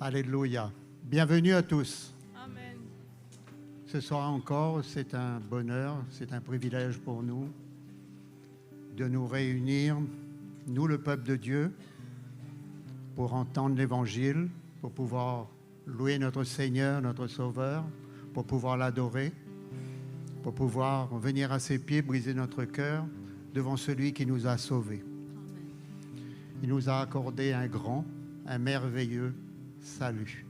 Alléluia. Bienvenue à tous. Amen. Ce soir encore, c'est un bonheur, c'est un privilège pour nous de nous réunir, nous le peuple de Dieu, pour entendre l'Évangile, pour pouvoir louer notre Seigneur, notre Sauveur, pour pouvoir l'adorer, pour pouvoir venir à ses pieds, briser notre cœur devant celui qui nous a sauvés. Il nous a accordé un grand, un merveilleux salut.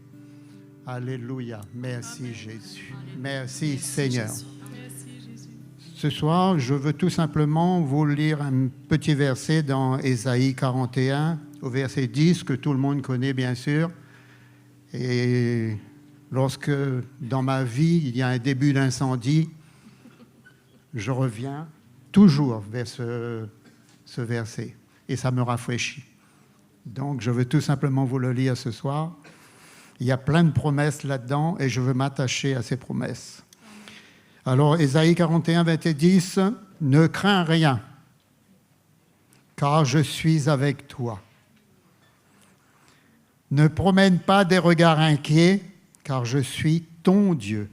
Alléluia. Merci Amen. Jésus. Merci, Merci Seigneur. Jésus. Merci Jésus. Ce soir, je veux tout simplement vous lire un petit verset dans Ésaïe 41, au verset 10, que tout le monde connaît bien sûr. Et lorsque dans ma vie, il y a un début d'incendie, je reviens toujours vers ce verset. Et ça me rafraîchit. Donc, je veux tout simplement vous le lire ce soir. Il y a plein de promesses là-dedans et je veux m'attacher à ces promesses. Alors, Ésaïe 41, verset 10, « Ne crains rien, car je suis avec toi. Ne promène pas des regards inquiets, car je suis ton Dieu.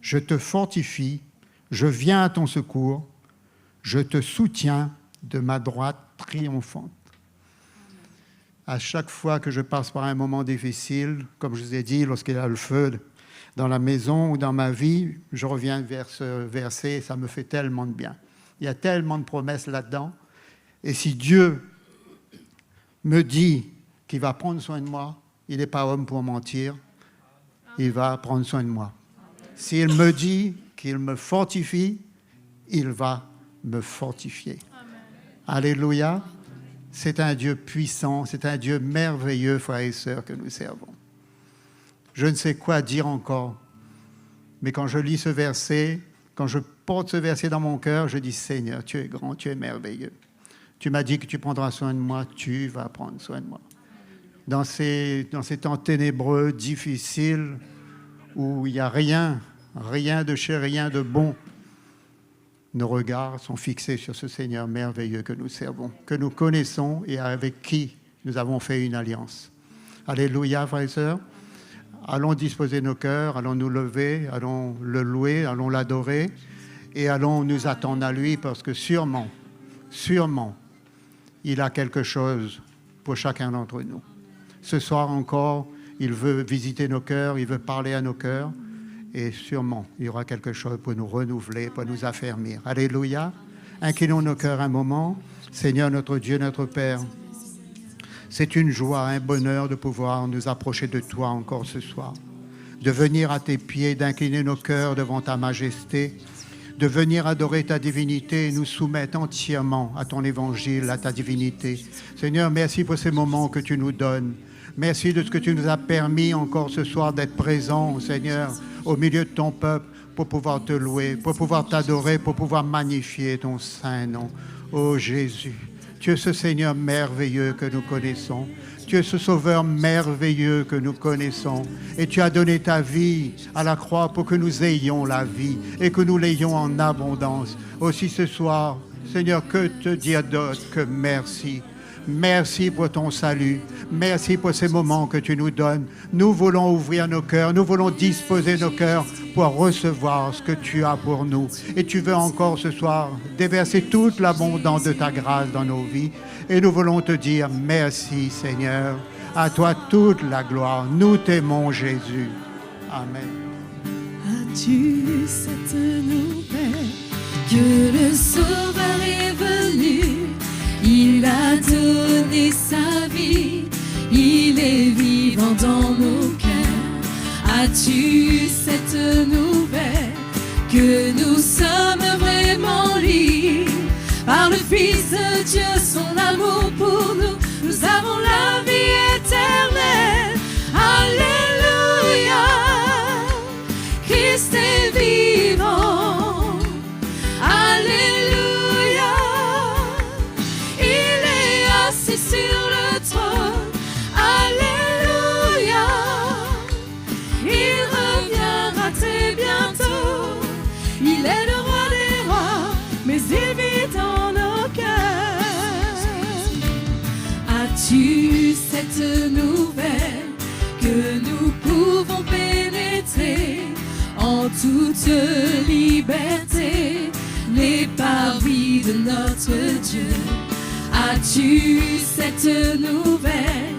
Je te fortifie, je viens à ton secours, je te soutiens de ma droite triomphante. » À chaque fois que je passe par un moment difficile, comme je vous ai dit, lorsqu'il y a le feu dans la maison ou dans ma vie, je reviens vers ce verset et ça me fait tellement de bien. Il y a tellement de promesses là-dedans. Et si Dieu me dit qu'il va prendre soin de moi, il n'est pas homme pour mentir, il va prendre soin de moi. S'il me dit qu'il me fortifie, il va me fortifier. Alléluia. C'est un Dieu puissant, c'est un Dieu merveilleux, frères et sœurs, que nous servons. Je ne sais quoi dire encore, mais quand je lis ce verset, quand je porte ce verset dans mon cœur, je dis, Seigneur, tu es grand, tu es merveilleux. Tu m'as dit que tu prendras soin de moi, tu vas prendre soin de moi. Dans ces temps ténébreux, difficiles, où il n'y a rien de cher, rien de bon, nos regards sont fixés sur ce Seigneur merveilleux que nous servons, que nous connaissons et avec qui nous avons fait une alliance. Alléluia, frères et sœurs. Allons disposer nos cœurs, allons nous lever, allons le louer, allons l'adorer et allons nous attendre à lui parce que sûrement, il a quelque chose pour chacun d'entre nous. Ce soir encore, il veut visiter nos cœurs, il veut parler à nos cœurs. Et sûrement, il y aura quelque chose pour nous renouveler, pour nous affermir. Alléluia. Inclinons nos cœurs un moment. Seigneur, notre Dieu, notre Père, c'est une joie, un bonheur de pouvoir nous approcher de toi encore ce soir, de venir à tes pieds, d'incliner nos cœurs devant ta majesté, de venir adorer ta divinité et nous soumettre entièrement à ton évangile, à ta divinité. Seigneur, merci pour ces moments que tu nous donnes. Merci de ce que tu nous as permis encore ce soir d'être présents, Seigneur, au milieu de ton peuple, pour pouvoir te louer, pour pouvoir t'adorer, pour pouvoir magnifier ton saint nom. Ô Jésus, tu es ce Seigneur merveilleux que nous connaissons. Tu es ce Sauveur merveilleux que nous connaissons. Et tu as donné ta vie à la croix pour que nous ayons la vie et que nous l'ayons en abondance. Aussi ce soir, Seigneur, que te dire d'autre que merci. Merci pour ton salut. Merci pour ces moments que tu nous donnes. Nous voulons ouvrir nos cœurs. Nous voulons disposer nos cœurs pour recevoir ce que tu as pour nous. Et tu veux encore ce soir déverser toute l'abondance de ta grâce dans nos vies. Et nous voulons te dire merci, Seigneur. À toi toute la gloire. Nous t'aimons, Jésus. Amen. As-tu cette nouvelle que le Sauveur est venu? Il a donné sa vie, il est vivant dans nos cœurs. As-tu cette nouvelle que nous sommes vraiment libres par le Fils de Dieu, son amour pour nous? Nous avons la vie éternelle. Alléluia, Christ est vivant. Alléluia. Sur le trône, alléluia, il reviendra très bientôt, il est le roi des rois, mais il vit dans nos cœurs. As-tu cette nouvelle que toute liberté, les parvis de notre Dieu. As-tu cette nouvelle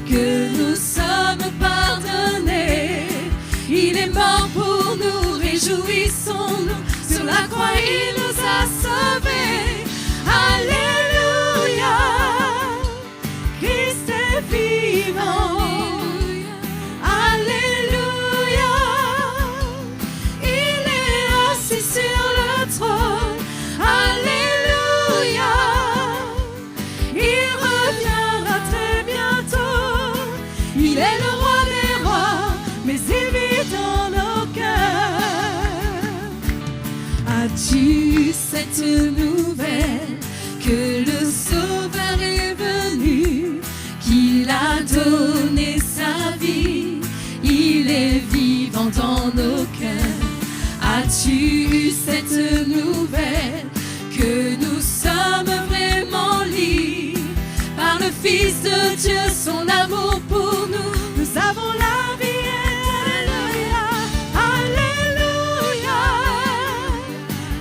que nous sommes pardonnés? Il est mort pour nous, réjouissons-nous. Sur la croix, il nous a sauvés. Alléluia, Christ est vivant. Alléluia, il est assis sur le trône. Alléluia, il reviendra très bientôt. Il est le roi des rois, mais il vit dans nos cœurs. As-tu cette nouvelle que le Sauveur est venu, qu'il a donné sa vie, il est vivant dans nos cœurs? As-tu cette nouvelle que nous sommes vraiment libres par le Fils de Dieu, son amour pour nous? Nous avons la vie éternelle. Alléluia,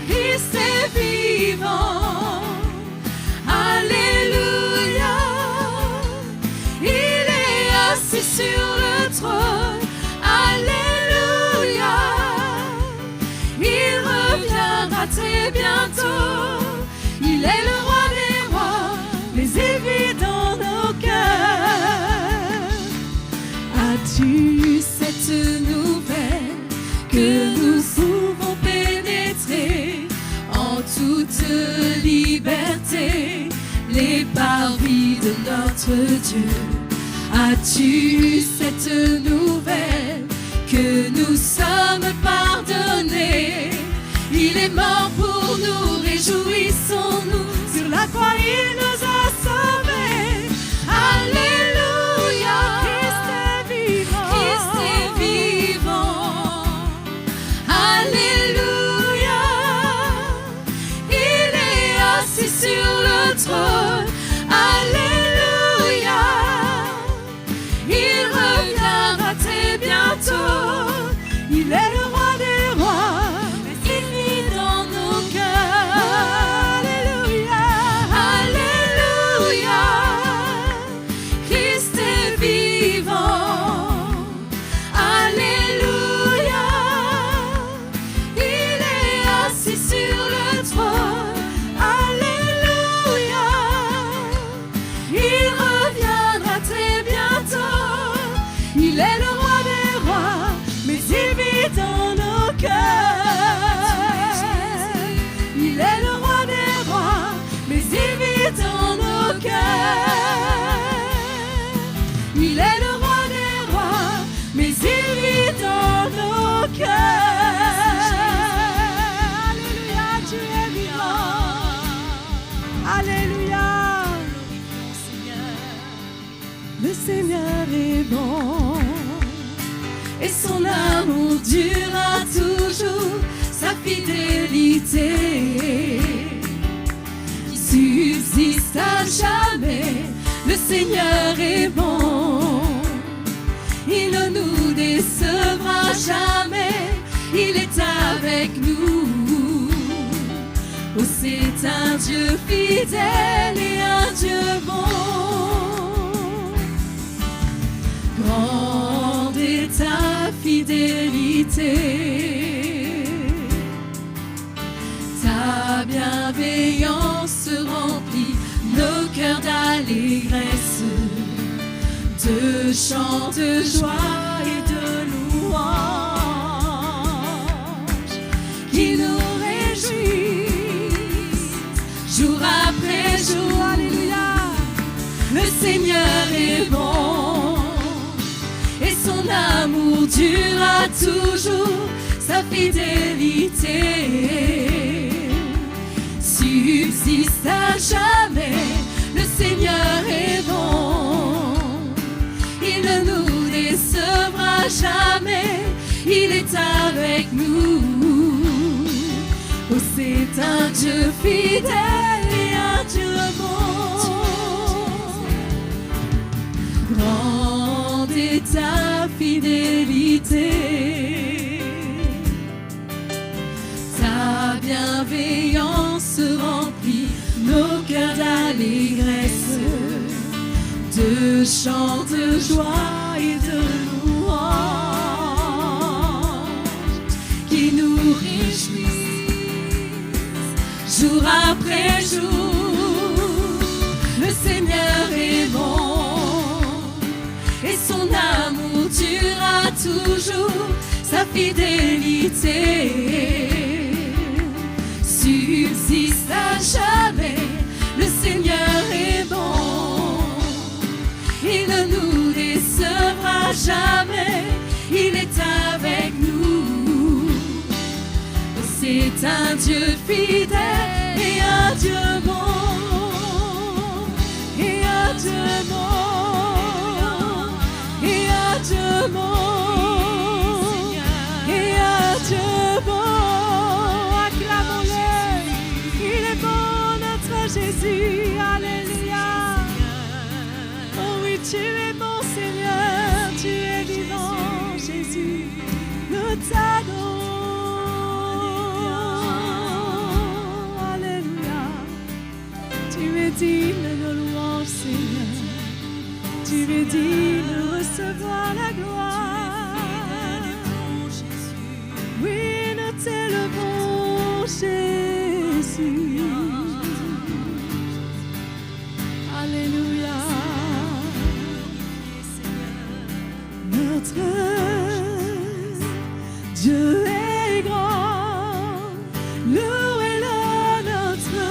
Christ est vivant. Alléluia, il est assis sur le trône. Alléluia, il reviendra très bientôt. Il est le roi des rois, mais il vit dans nos cœurs. As-tu cette nouvelle que nous pouvons pénétrer en toute liberté, les parvis de notre Dieu? As-tu cette nouvelle que nous sommes pardonnés? Il est mort pour nous, réjouissons-nous. Sur la croix, il nous a sauvés. Alléluia, Christ est vivant. Christ est vivant. Alléluia, il est assis sur le trône. Alléluia, il reviendra très bientôt. Il est le roi des rois, mais il vit dans nos cœurs. Alléluia, Alléluia, Christ est vivant. Alléluia, il est assis sur le trône. Alléluia, il reviendra très bientôt. Il est le roi des rois, mais il vit dans nos cœurs. Il est le roi des rois, mais il vit dans nos cœurs. Il est le roi des rois, mais il vit dans nos cœurs. Alléluia, tu es vivant. Alléluia, le Seigneur est bon. Et son amour durera toujours, sa fidélité qui subsiste à jamais. Le Seigneur est bon, il ne nous décevra jamais, il est avec nous. Oh, c'est un Dieu fidèle et un Dieu bon. Grande est ta fidélité, ta bienveillance remplit nos cœurs d'allégresse, de chants de joie et de louanges qui nous réjouissent jour après jour. Alléluia, le Seigneur est bon. Et son amour durera toujours, sa fidélité subsiste à jamais. Le Seigneur est bon, il ne nous décevra jamais, il est avec nous. Oh, c'est un Dieu fidèle et un Dieu bon. Grande est ta fidélité, bienveillance remplit nos cœurs d'allégresse, de chants de joie et de louanges qui nous réjouissent jour après jour. Le Seigneur est bon et son amour durera toujours, sa fidélité subsiste à jamais. Le Seigneur est bon, il ne nous décevra jamais, il est avec nous. C'est un Dieu fidèle et un Dieu bon, et un Dieu bon, et un Dieu bon, et un Dieu bon. Acclamons-le, il est bon notre Jésus, alléluia. Oh oui, tu es bon Seigneur, tu es vivant Jésus, nous t'adorons, alléluia. Tu es digne de nos louanges Seigneur, tu es digne de recevoir la gloire. Oui, nous t'élevons Jésus, alléluia. Notre Dieu est grand, louez-le, notre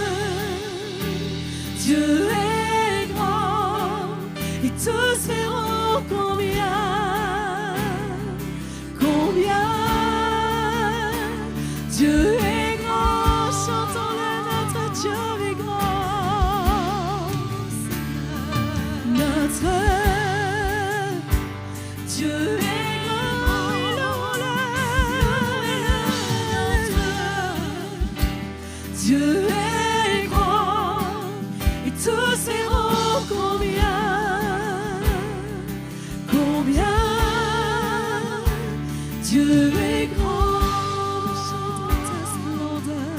Dieu est grand, et tous verront combien Dieu est grand. Chantons-le, notre Dieu est grand, notre Dieu est grand, Dieu est grand, et tous verront combien Dieu est grand. Chantons ta splendeur,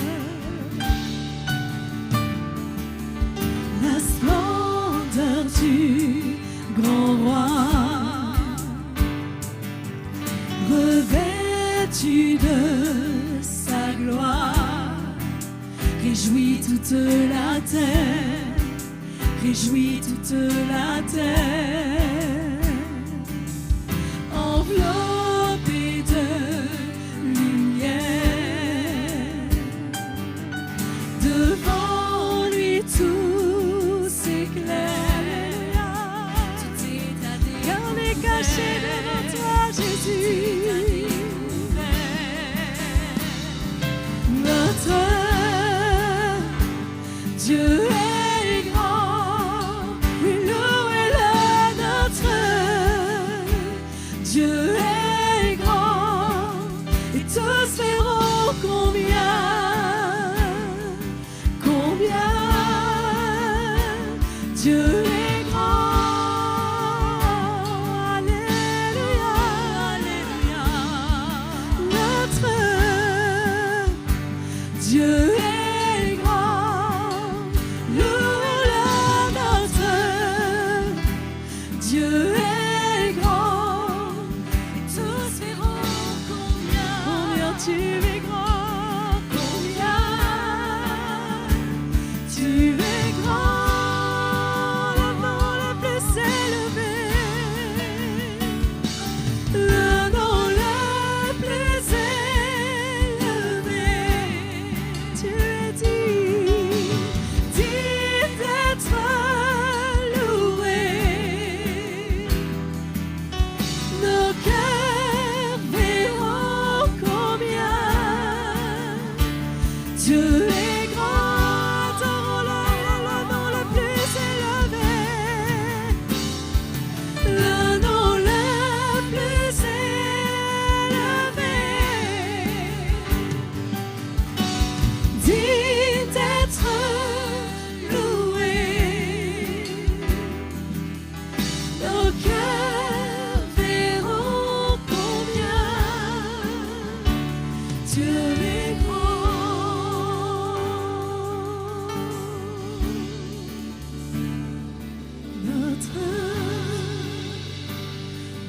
la splendeur du grand roi, revêtu de sa gloire, réjouit toute la terre, réjouit toute la terre, enveloppé de lumière, devant lui tout s'éclaire, car on est caché devant toi Jésus. Notre Dieu est grand, oui, louez-le, notre Dieu est grand, et tous verront combien Dieu est grand. Alléluia, alléluia.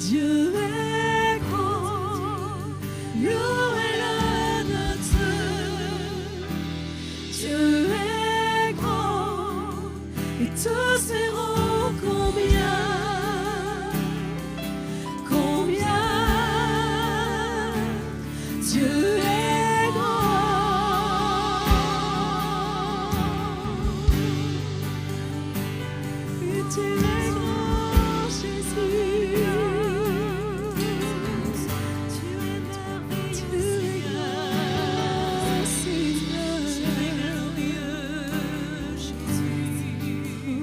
Dieu est grand, louez-le notre. Dieu est grand, et tous verront combien Dieu est grand. Et tu es grand, Jésus. Tu es merveilleux, Seigneur. Tu es glorieux, Jésus.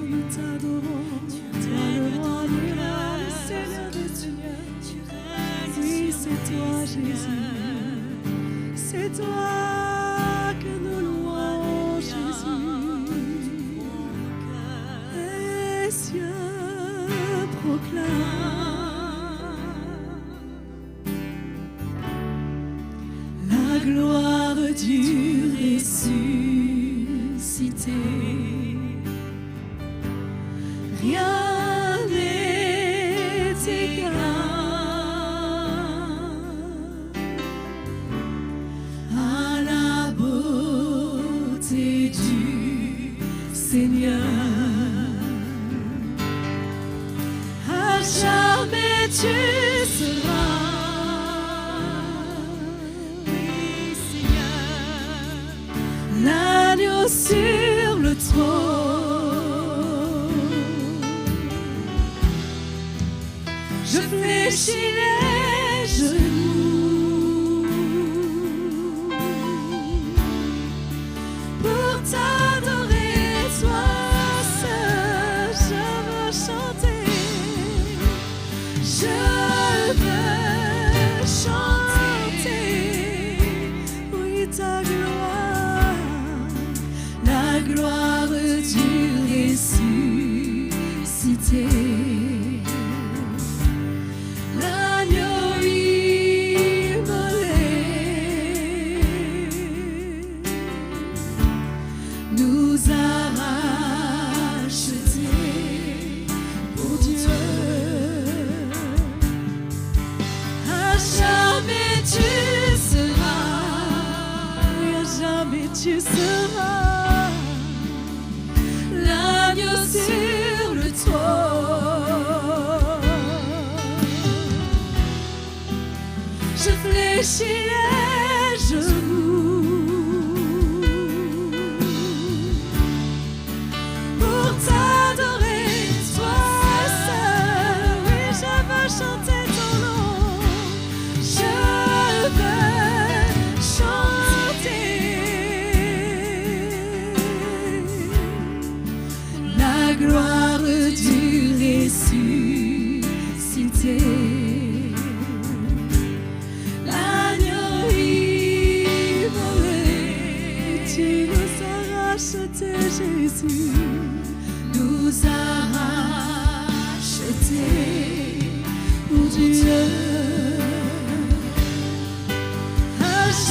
Nous t'adorons, tu es le roi des rois, le Seigneur des seigneurs. Oui, c'est toi, Jésus. C'est toi que nous louons, Jésus. Les cieux proclament la gloire du ressuscité. Rien n'est égal à la beauté du Seigneur. À jamais tu seras, oui Seigneur, l'agneau sur le trône. Je fléchis les genoux pour t'adorer, toi seul. Je veux chanter, je veux chanter, oui ta gloire, la gloire du ressuscité. L'agneau immolé nous a rachetés pour Dieu. À jamais tu seras, oui, à jamais tu seras l'agneau sur le trône. Je fléchis les genoux pour t'adorer, toi seul. Oui, je veux chanter ton nom. Je veux chanter la gloire du ressuscité. L'agneau immolé, tu nous as rachetés, Jésus, nous a rachetés pour Dieu. À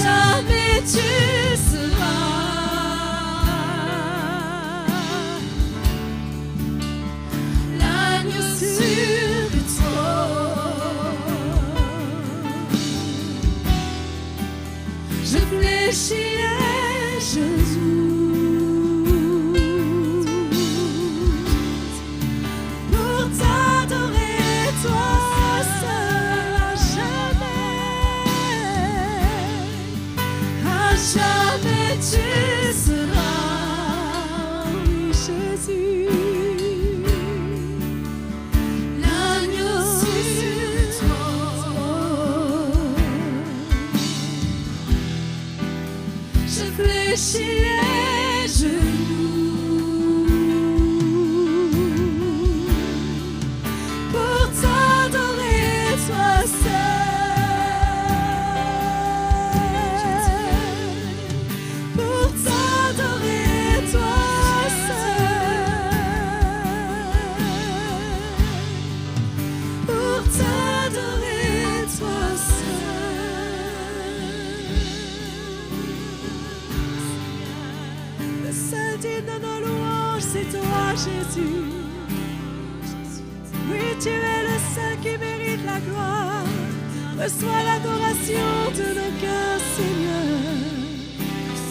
jamais tu seras l'agneau sur le trône. Je fléchis les genoux pour t'adorer, toi seul. À jamais tu seras, oui, Jésus, l'agneau sur le trône. Je fléchis les genoux pour t'adorer, toi seul. Pour t'adorer, toi seul. Pour t'adorer, toi seul. Le seul digne de nos louanges, c'est toi, Jésus. Oui, tu es le seul qui mérite la gloire. Reçois l'adoration de nos cœurs, Seigneur.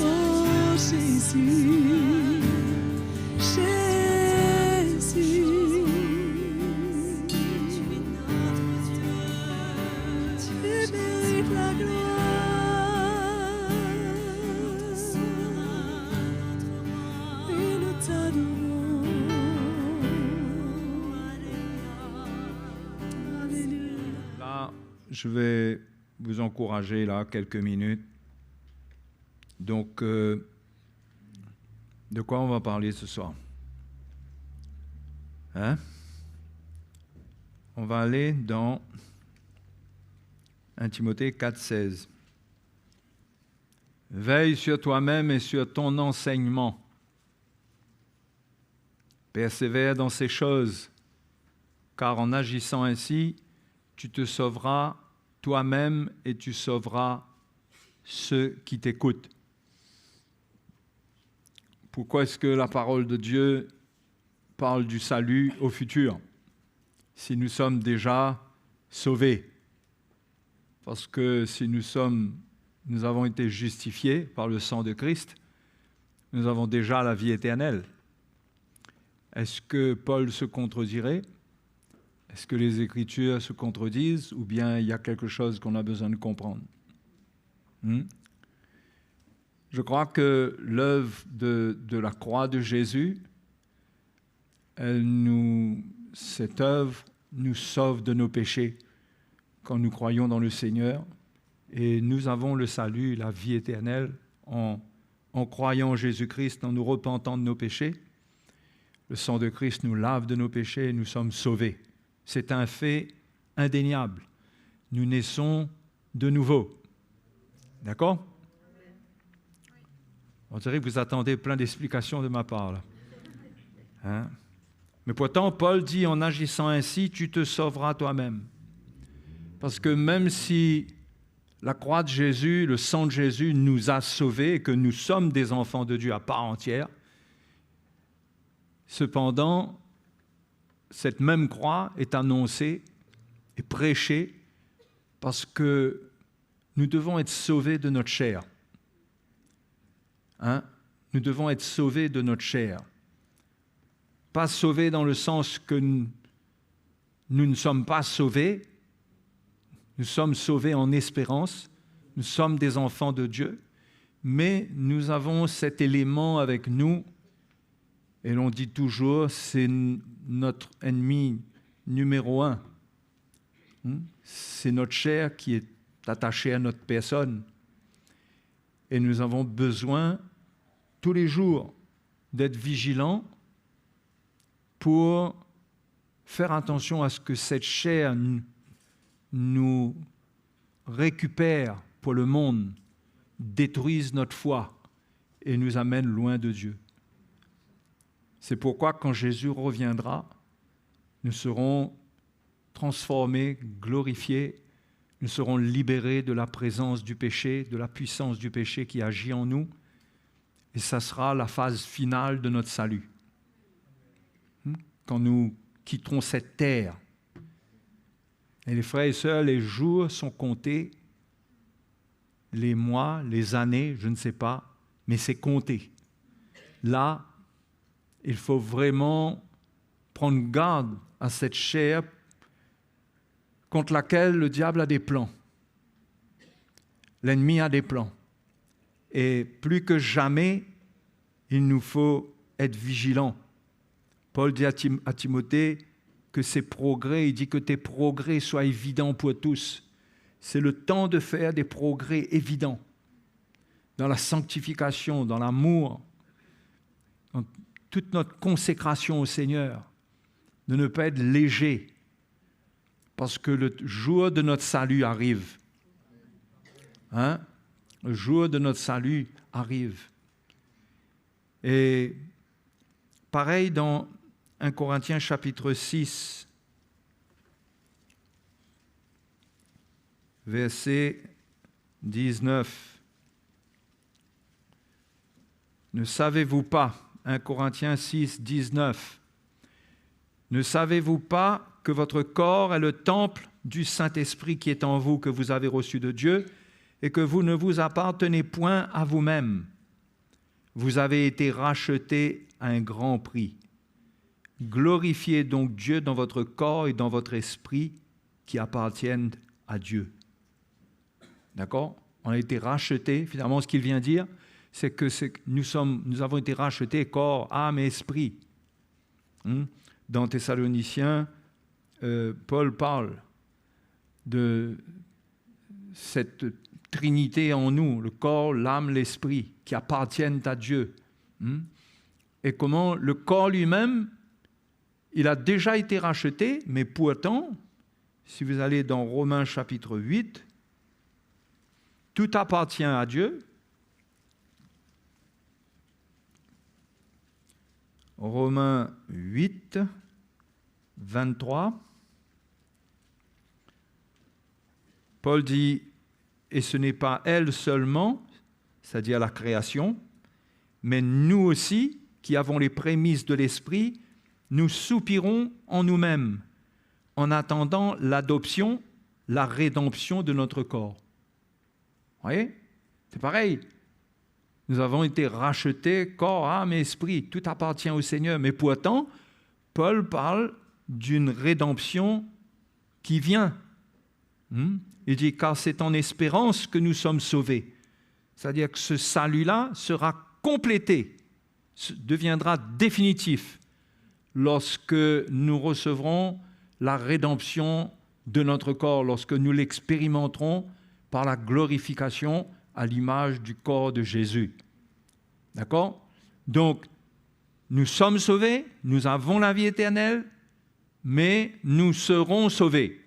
Oh Jésus, Jésus. Tu mérites la gloire. Et nous t'adorons. Alléluia. Là, je vais vous encourager là quelques minutes. Donc, de quoi on va parler ce soir? Hein? On va aller dans 1 Timothée 4,16. Veille sur toi-même et sur ton enseignement. Persévère dans ces choses, car en agissant ainsi, tu te sauveras toi-même et tu sauveras ceux qui t'écoutent. Pourquoi est-ce que la parole de Dieu parle du salut au futur, si nous sommes déjà sauvés? Parce que si nous avons été justifiés par le sang de Christ, nous avons déjà la vie éternelle. Est-ce que Paul se contredirait? Est-ce que les Écritures se contredisent ou bien il y a quelque chose qu'on a besoin de comprendre? Je crois que l'œuvre de la croix de Jésus, cette œuvre nous sauve de nos péchés quand nous croyons dans le Seigneur et nous avons le salut, la vie éternelle en croyant en Jésus-Christ, en nous repentant de nos péchés. Le sang de Christ nous lave de nos péchés et nous sommes sauvés. C'est un fait indéniable. Nous naissons de nouveau. D'accord? On dirait que vous attendez plein d'explications de ma part, là. Hein? Mais pourtant, Paul dit, en agissant ainsi, tu te sauveras toi-même. Parce que même si la croix de Jésus, le sang de Jésus nous a sauvés et que nous sommes des enfants de Dieu à part entière, cependant, cette même croix est annoncée et prêchée parce que nous devons être sauvés de notre chair. Hein? Nous devons être sauvés de notre chair. Pas sauvés dans le sens que nous ne sommes pas sauvés, nous sommes sauvés en espérance, nous sommes des enfants de Dieu, mais nous avons cet élément avec nous, et l'on dit toujours, c'est notre ennemi numéro 1. C'est notre chair qui est attachée à notre personne. Et nous avons besoin tous les jours d'être vigilants pour faire attention à ce que cette chair nous récupère pour le monde, détruise notre foi et nous amène loin de Dieu. C'est pourquoi quand Jésus reviendra, nous serons transformés, glorifiés, nous serons libérés de la présence du péché, de la puissance du péché qui agit en nous, et ça sera la phase finale de notre salut. Quand nous quitterons cette terre. Et les frères et sœurs, les jours sont comptés, les mois, les années, je ne sais pas, mais c'est compté. Là, il faut vraiment prendre garde à cette chair contre laquelle le diable a des plans. L'ennemi a des plans. Et plus que jamais, il nous faut être vigilants. Paul dit à Timothée que ses progrès, il dit que tes progrès soient évidents pour tous. C'est le temps de faire des progrès évidents dans la sanctification, dans l'amour, dans toute notre consécration au Seigneur, de ne pas être léger, parce que le jour de notre salut arrive. Hein? Le jour de notre salut arrive. Et pareil dans 1 Corinthiens chapitre 6, verset 19. Ne savez-vous pas, 1 Corinthiens 6, 19, ne savez-vous pas que votre corps est le temple du Saint-Esprit qui est en vous, que vous avez reçu de Dieu, et que vous ne vous appartenez point à vous-même. Vous avez été rachetés à un grand prix. Glorifiez donc Dieu dans votre corps et dans votre esprit qui appartiennent à Dieu. D'accord? On a été rachetés. Finalement, ce qu'il vient dire, c'est que nous avons été rachetés corps, âme et esprit. Dans Thessaloniciens, Paul parle de cette Trinité en nous, le corps, l'âme, l'esprit, qui appartiennent à Dieu. Et comment le corps lui-même, il a déjà été racheté, mais pourtant, si vous allez dans Romains chapitre 8, tout appartient à Dieu. Romains 8, 23. Paul dit, et ce n'est pas elle seulement, c'est-à-dire la création, mais nous aussi, qui avons les prémices de l'Esprit, nous soupirons en nous-mêmes, en attendant l'adoption, la rédemption de notre corps. Vous voyez? C'est pareil. Nous avons été rachetés, corps, âme et esprit. Tout appartient au Seigneur. Mais pourtant, Paul parle d'une rédemption qui vient. Il dit, car c'est en espérance que nous sommes sauvés. C'est-à-dire que ce salut-là sera complété, deviendra définitif lorsque nous recevrons la rédemption de notre corps, lorsque nous l'expérimenterons par la glorification à l'image du corps de Jésus. D'accord? Donc, nous sommes sauvés, nous avons la vie éternelle, mais nous serons sauvés.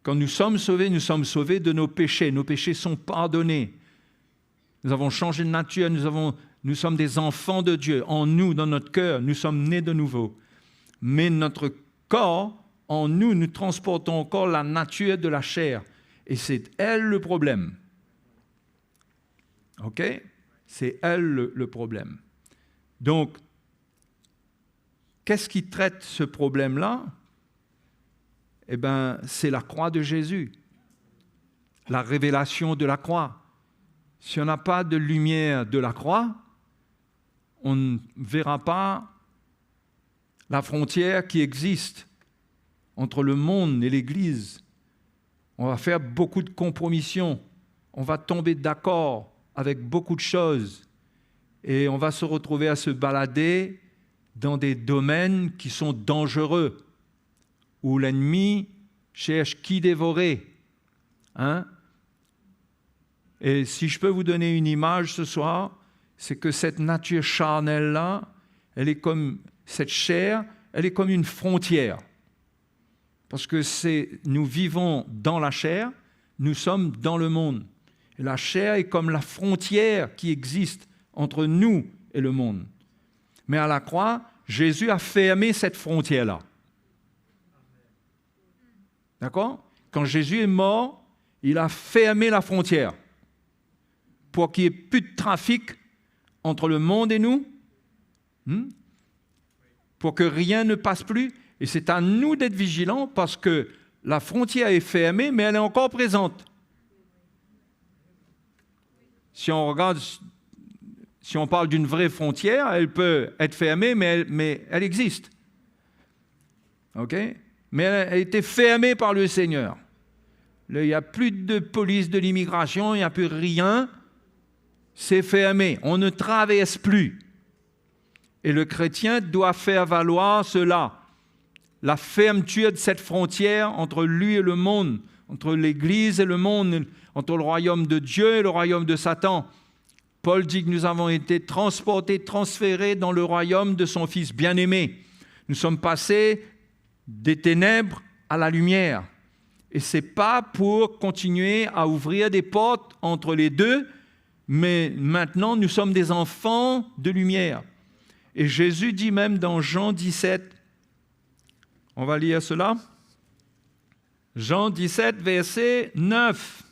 Quand nous sommes sauvés de nos péchés. Nos péchés sont pardonnés. Nous avons changé de nature, nous sommes des enfants de Dieu. En nous, dans notre cœur, nous sommes nés de nouveau. Mais notre corps, en nous, nous transportons encore la nature de la chair. Et c'est elle le problème. OK? C'est elle le problème. Donc, qu'est-ce qui traite ce problème-là? Eh bien, c'est la croix de Jésus, la révélation de la croix. Si on n'a pas de lumière de la croix, on ne verra pas la frontière qui existe entre le monde et l'Église. On va faire beaucoup de compromissions, on va tomber d'accord avec beaucoup de choses et on va se retrouver à se balader dans des domaines qui sont dangereux, où l'ennemi cherche qui dévorer. Et si je peux vous donner une image ce soir, c'est que cette nature charnelle-là, elle est comme cette chair, elle est comme une frontière. Parce que nous vivons dans la chair, nous sommes dans le monde. Et la chair est comme la frontière qui existe entre nous et le monde. Mais à la croix, Jésus a fermé cette frontière-là. D'accord? Quand Jésus est mort, il a fermé la frontière pour qu'il n'y ait plus de trafic entre le monde et nous, pour que rien ne passe plus. Et c'est à nous d'être vigilants parce que la frontière est fermée, mais elle est encore présente. Si on regarde, si on parle d'une vraie frontière, elle peut être fermée, mais elle existe. OK? Mais elle a été fermée par le Seigneur. Là, il n'y a plus de police de l'immigration, il n'y a plus rien. C'est fermé. On ne traverse plus. Et le chrétien doit faire valoir cela. La fermeture de cette frontière entre lui et le monde, entre l'Église et le monde, entre le royaume de Dieu et le royaume de Satan. Paul dit que nous avons été transportés, transférés dans le royaume de son Fils bien-aimé. Nous sommes passés des ténèbres à la lumière. Et ce n'est pas pour continuer à ouvrir des portes entre les deux, mais maintenant nous sommes des enfants de lumière. Et Jésus dit même dans Jean 17, on va lire cela, Jean 17, verset 9.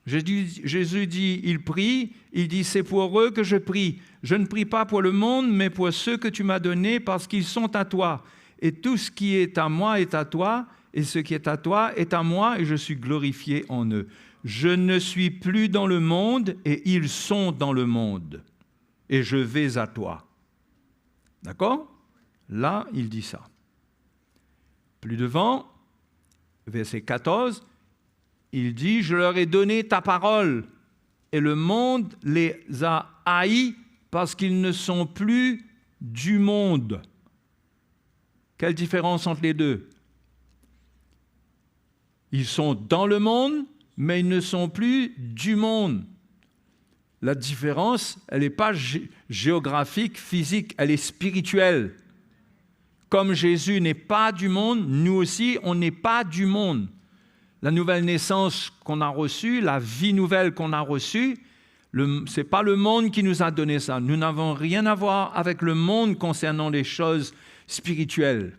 Jésus dit, il prie, il dit, c'est pour eux que je prie. Je ne prie pas pour le monde, mais pour ceux que tu m'as donnés parce qu'ils sont à toi. et tout ce qui est à moi est à toi, et ce qui est à toi est à moi, et je suis glorifié en eux. Je ne suis plus dans le monde, et ils sont dans le monde, et je vais à toi. D'accord? Là, il dit ça. Plus devant, verset 14, il dit, je leur ai donné ta parole, et le monde les a haïs parce qu'ils ne sont plus du monde. Quelle différence entre les deux? Ils sont dans le monde, mais ils ne sont plus du monde. La différence, elle n'est pas géographique, physique, elle est spirituelle. Comme Jésus n'est pas du monde, nous aussi, on n'est pas du monde. La nouvelle naissance qu'on a reçue, la vie nouvelle qu'on a reçue, ce n'est pas le monde qui nous a donné ça. Nous n'avons rien à voir avec le monde concernant les choses spirituelles,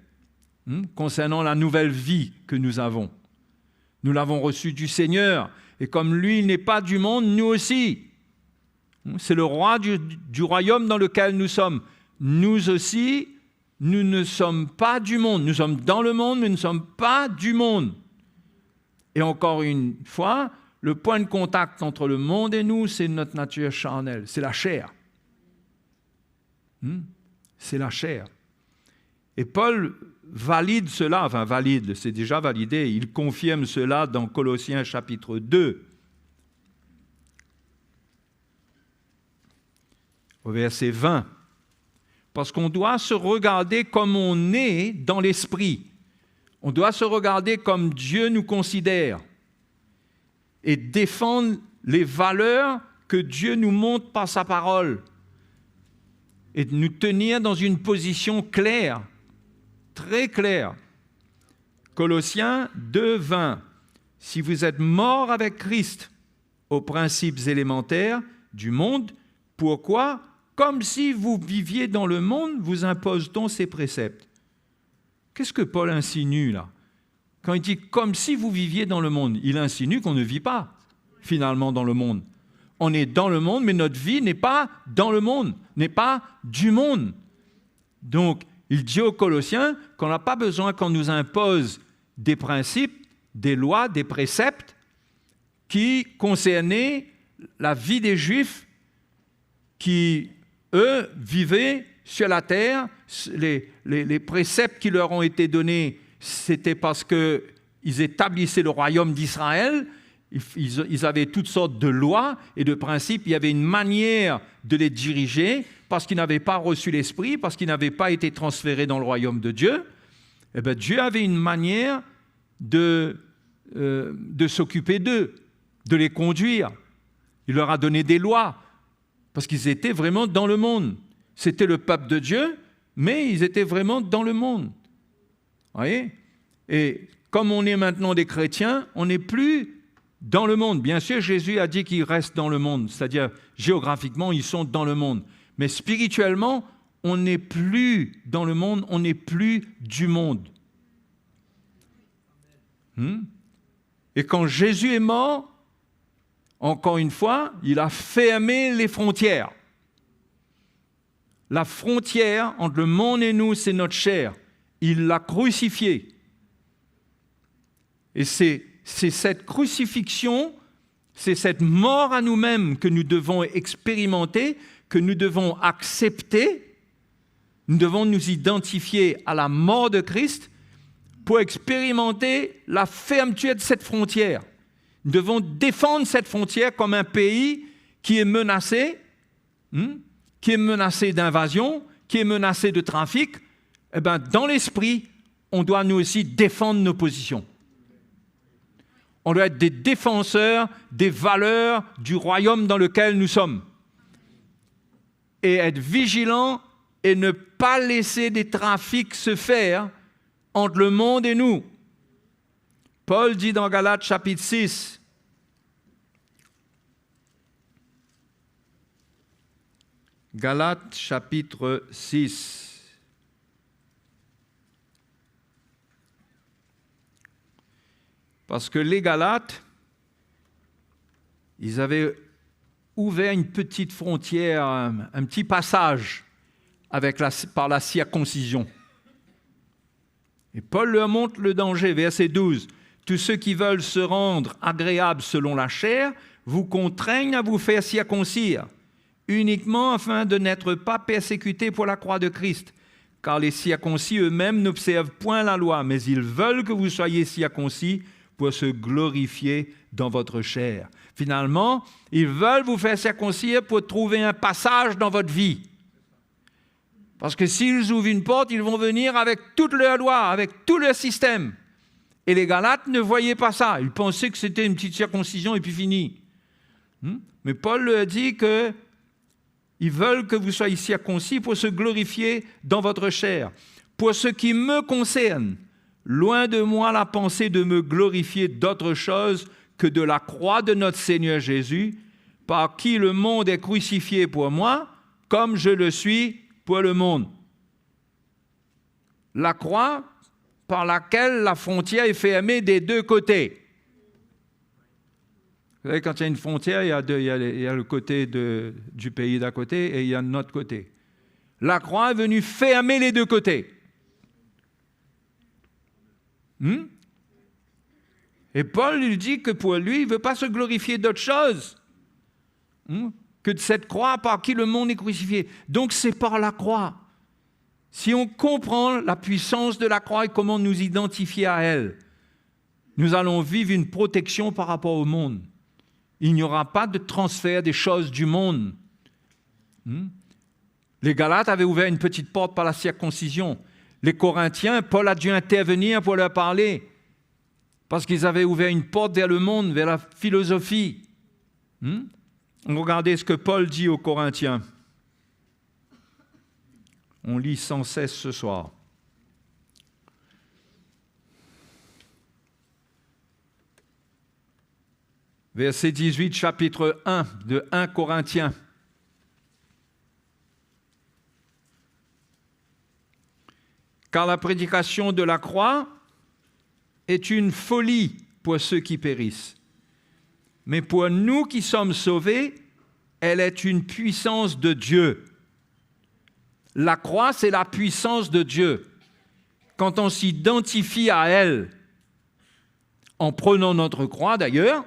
concernant la nouvelle vie que nous avons. Nous l'avons reçu du Seigneur. Et comme lui, il n'est pas du monde, nous aussi. C'est le roi du royaume dans lequel nous sommes. Nous aussi, nous ne sommes pas du monde. Nous sommes dans le monde, mais nous ne sommes pas du monde. Et encore une fois, le point de contact entre le monde et nous, c'est notre nature charnelle, c'est la chair. C'est la chair. Et Paul valide cela, enfin valide, c'est déjà validé, il confirme cela dans Colossiens chapitre 2, au verset 20. Parce qu'on doit se regarder comme on est dans l'esprit. On doit se regarder comme Dieu nous considère et défendre les valeurs que Dieu nous montre par sa parole et nous tenir dans une position claire, très claire. Colossiens 2, 20. Si vous êtes morts avec Christ aux principes élémentaires du monde, pourquoi, comme si vous viviez dans le monde, vous impose-t-on ces préceptes? Qu'est-ce que Paul insinue là? Quand il dit « comme si vous viviez dans le monde », il insinue qu'on ne vit pas finalement dans le monde. On est dans le monde, mais notre vie n'est pas dans le monde, n'est pas du monde. Donc, il dit aux Colossiens qu'on n'a pas besoin qu'on nous impose des principes, des lois, des préceptes qui concernaient la vie des Juifs qui, eux, vivaient sur la terre. Les préceptes qui leur ont été donnés, c'était parce qu'ils établissaient le royaume d'Israël. Ils avaient toutes sortes de lois et de principes. Il y avait une manière de les diriger parce qu'ils n'avaient pas reçu l'Esprit, parce qu'ils n'avaient pas été transférés dans le royaume de Dieu. Eh bien, Dieu avait une manière de s'occuper d'eux, de les conduire. Il leur a donné des lois parce qu'ils étaient vraiment dans le monde. C'était le peuple de Dieu, mais ils étaient vraiment dans le monde. Vous voyez? Et comme on est maintenant des chrétiens, on n'est plus dans le monde. Bien sûr, Jésus a dit qu'ils restent dans le monde, c'est-à-dire géographiquement, ils sont dans le monde. Mais spirituellement, on n'est plus dans le monde, on n'est plus du monde. Et quand Jésus est mort, encore une fois, il a fermé les frontières. La frontière entre le monde et nous, c'est notre chair. Il l'a crucifié. Et c'est cette crucifixion, c'est cette mort à nous-mêmes que nous devons expérimenter, que nous devons accepter. Nous devons nous identifier à la mort de Christ pour expérimenter la fermeture de cette frontière. Nous devons défendre cette frontière comme un pays qui est menacé, d'invasion, qui est menacé de trafic. Eh bien, dans l'esprit, on doit nous aussi défendre nos positions. On doit être des défenseurs des valeurs du royaume dans lequel nous sommes. Et être vigilants et ne pas laisser des trafics se faire entre le monde et nous. Paul dit dans Galates chapitre 6, Galates chapitre 6, parce que les Galates, ils avaient ouvert une petite frontière, un petit passage par la circoncision. Et Paul leur montre le danger, verset 12. « Tous ceux qui veulent se rendre agréables selon la chair vous contraignent à vous faire circoncire, uniquement afin de n'être pas persécutés pour la croix de Christ. Car les circoncis eux-mêmes n'observent point la loi, mais ils veulent que vous soyez circoncis pour se glorifier dans votre chair. » Finalement, ils veulent vous faire circoncire pour trouver un passage dans votre vie. Parce que s'ils ouvrent une porte, ils vont venir avec toute leur loi, avec tout leur système. Et les Galates ne voyaient pas ça. Ils pensaient que c'était une petite circoncision et puis fini. Mais Paul leur dit qu'ils veulent que vous soyez circoncis pour se glorifier dans votre chair. Pour ce qui me concerne, loin de moi la pensée de me glorifier d'autre chose que de la croix de notre Seigneur Jésus, par qui le monde est crucifié pour moi, comme je le suis pour le monde. La croix par laquelle la frontière est fermée des deux côtés. Vous savez, quand il y a une frontière, il y a le côté du pays d'à côté et il y a notre côté. La croix est venue fermer les deux côtés. Et Paul lui dit que pour lui, il ne veut pas se glorifier d'autre chose que de cette croix par qui le monde est crucifié. Donc c'est par la croix. Si on comprend la puissance de la croix et comment nous identifier à elle, nous allons vivre une protection par rapport au monde. Il n'y aura pas de transfert des choses du monde. Les Galates avaient ouvert une petite porte par la circoncision. Les Corinthiens, Paul a dû intervenir pour leur parler parce qu'ils avaient ouvert une porte vers le monde, vers la philosophie. Regardez ce que Paul dit aux Corinthiens. On lit sans cesse ce soir. Verset 18, chapitre 1 de 1 Corinthiens. Car la prédication de la croix est une folie pour ceux qui périssent. Mais pour nous qui sommes sauvés, elle est une puissance de Dieu. La croix, c'est la puissance de Dieu. Quand on s'identifie à elle, en prenant notre croix d'ailleurs,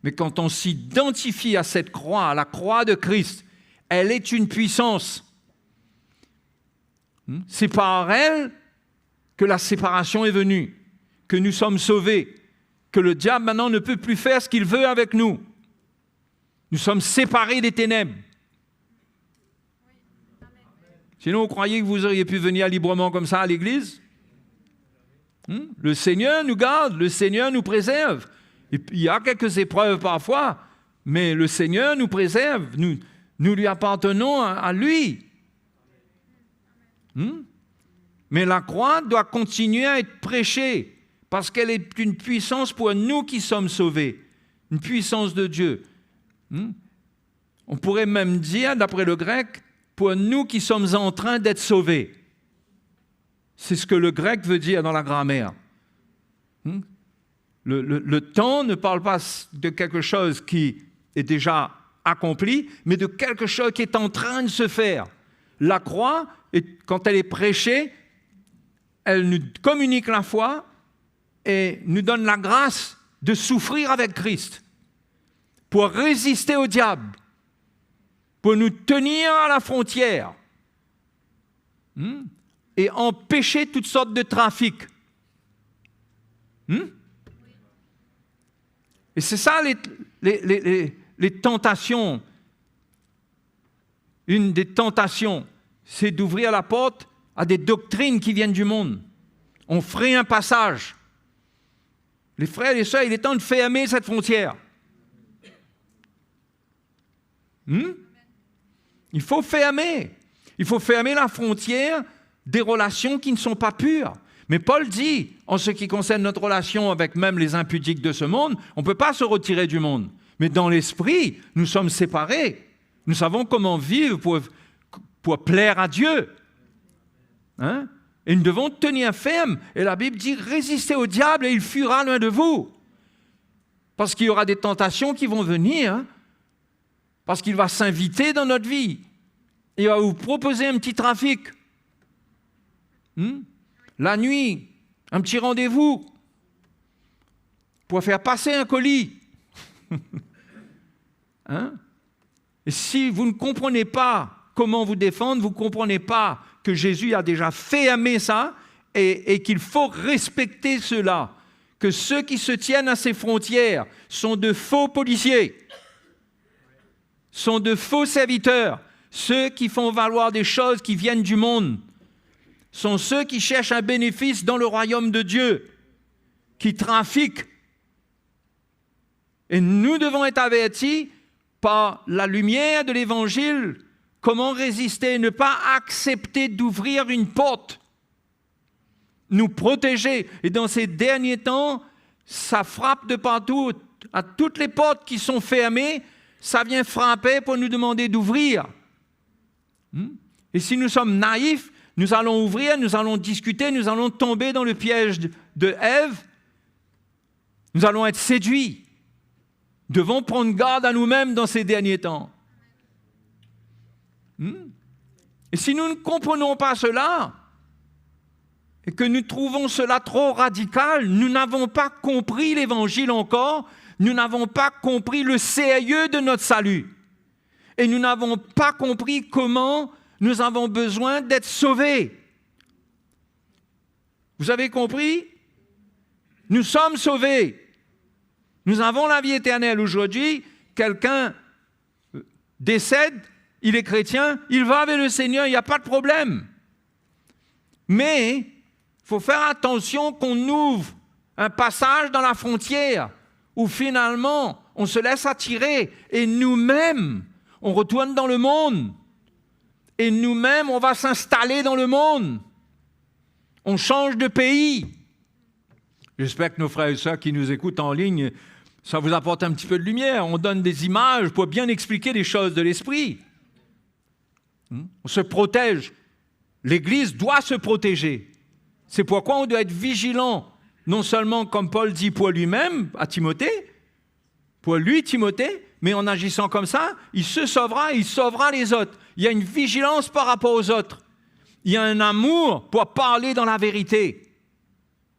mais quand on s'identifie à cette croix, à la croix de Christ, elle est une puissance. C'est par elle que la séparation est venue, que nous sommes sauvés, que le diable maintenant ne peut plus faire ce qu'il veut avec nous. Nous sommes séparés des ténèbres. Sinon, vous croyez que vous auriez pu venir librement comme ça à l'église? Le Seigneur nous garde, le Seigneur nous préserve. Et il y a quelques épreuves parfois, mais le Seigneur nous préserve. Nous lui appartenons à lui. Mais la croix doit continuer à être prêchée parce qu'elle est une puissance pour nous qui sommes sauvés, une puissance de Dieu. On pourrait même dire, d'après le grec, pour nous qui sommes en train d'être sauvés. C'est ce que le grec veut dire dans la grammaire. Le temps ne parle pas de quelque chose qui est déjà accompli, mais de quelque chose qui est en train de se faire. La croix, quand elle est prêchée, elle nous communique la foi et nous donne la grâce de souffrir avec Christ pour résister au diable, pour nous tenir à la frontière et empêcher toutes sortes de trafics. Et c'est ça les tentations. Une des tentations, c'est d'ouvrir la porte à des doctrines qui viennent du monde. On ferait un passage. Les frères et les sœurs, il est temps de fermer cette frontière. Il faut fermer. Il faut fermer la frontière des relations qui ne sont pas pures. Mais Paul dit, en ce qui concerne notre relation avec même les impudiques de ce monde, on ne peut pas se retirer du monde. Mais dans l'esprit, nous sommes séparés. Nous savons comment vivre pour plaire à Dieu. Et nous devons tenir ferme. Et la Bible dit, résistez au diable et il fuira loin de vous. Parce qu'il y aura des tentations qui vont venir. Parce qu'il va s'inviter dans notre vie. Il va vous proposer un petit trafic. la nuit, un petit rendez-vous pour faire passer un colis. Hein? Et si vous ne comprenez pas comment vous défendre, vous ne comprenez pas que Jésus a déjà fermé ça et qu'il faut respecter cela, que ceux qui se tiennent à ces frontières sont de faux policiers, sont de faux serviteurs, ceux qui font valoir des choses qui viennent du monde, sont ceux qui cherchent un bénéfice dans le royaume de Dieu, qui trafiquent. Et nous devons être avertis par la lumière de l'Évangile, comment résister, ne pas accepter d'ouvrir une porte, nous protéger. Et dans ces derniers temps, ça frappe de partout, à toutes les portes qui sont fermées, ça vient frapper pour nous demander d'ouvrir. Et si nous sommes naïfs, nous allons ouvrir, nous allons discuter, nous allons tomber dans le piège de Ève, nous allons être séduits. Nous devons prendre garde à nous-mêmes dans ces derniers temps. Et si nous ne comprenons pas cela, et que nous trouvons cela trop radical, nous n'avons pas compris l'Évangile encore, nous n'avons pas compris le sérieux de notre salut. Et nous n'avons pas compris comment nous avons besoin d'être sauvés. Vous avez compris? Nous sommes sauvés. Nous avons la vie éternelle. Aujourd'hui, quelqu'un décède, il est chrétien, il va avec le Seigneur, il n'y a pas de problème. Mais il faut faire attention qu'on ouvre un passage dans la frontière où finalement on se laisse attirer et nous-mêmes, on retourne dans le monde et nous-mêmes, on va s'installer dans le monde. On change de pays. J'espère que nos frères et sœurs qui nous écoutent en ligne, ça vous apporte un petit peu de lumière. On donne des images pour bien expliquer les choses de l'esprit. On se protège. L'Église doit se protéger. C'est pourquoi on doit être vigilant, non seulement comme Paul dit pour lui-même, à Timothée, pour lui, Timothée, mais en agissant comme ça, il se sauvera et il sauvera les autres. Il y a une vigilance par rapport aux autres. Il y a un amour pour parler dans la vérité,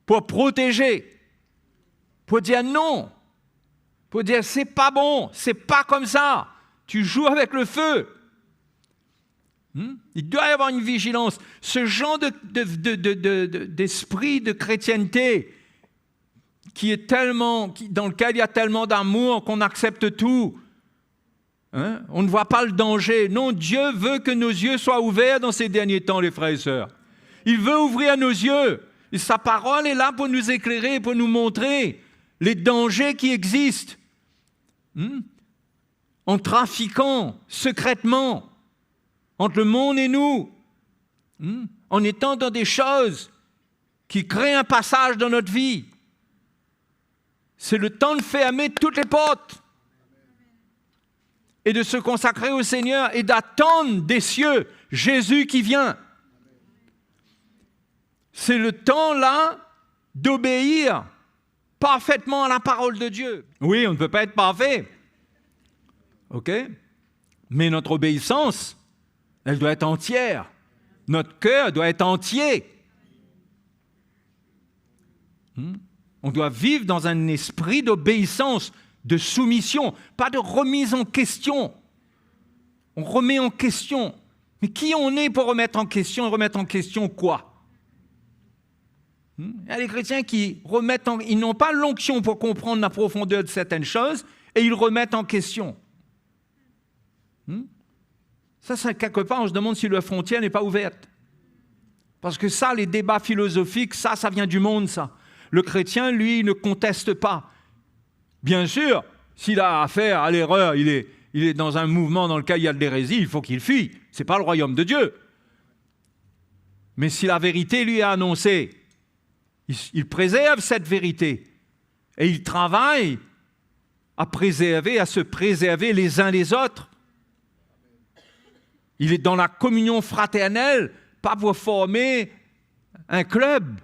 pour protéger, pour dire non, pour dire c'est pas bon, c'est pas comme ça, tu joues avec le feu. Il doit y avoir une vigilance. Ce genre d'esprit de chrétienté qui est tellement, dans lequel il y a tellement d'amour qu'on accepte tout. On ne voit pas le danger. Non, Dieu veut que nos yeux soient ouverts dans ces derniers temps, les frères et sœurs. Il veut ouvrir nos yeux. Et sa parole est là pour nous éclairer, pour nous montrer les dangers qui existent. En trafiquant secrètement entre le monde et nous, en étant dans des choses qui créent un passage dans notre vie. C'est le temps de fermer toutes les portes et de se consacrer au Seigneur et d'attendre des cieux Jésus qui vient. C'est le temps là d'obéir parfaitement à la parole de Dieu. Oui, on ne peut pas être parfait, ok? Mais notre obéissance, elle doit être entière. Notre cœur doit être entier. On doit vivre dans un esprit d'obéissance, de soumission, pas de remise en question. On remet en question. Mais qui on est pour remettre en question et remettre en question quoi? Il y a des chrétiens qui ils n'ont pas l'onction pour comprendre la profondeur de certaines choses et ils remettent en question. Ça, c'est quelque part, on se demande si la frontière n'est pas ouverte. Parce que ça, les débats philosophiques, ça vient du monde, ça. Le chrétien, lui, ne conteste pas. Bien sûr, s'il a affaire à l'erreur, il est dans un mouvement dans lequel il y a de l'hérésie, il faut qu'il fuit. Ce n'est pas le royaume de Dieu. Mais si la vérité lui est annoncée, il préserve cette vérité. Et il travaille à se préserver les uns les autres. Il est dans la communion fraternelle, pas pour former un club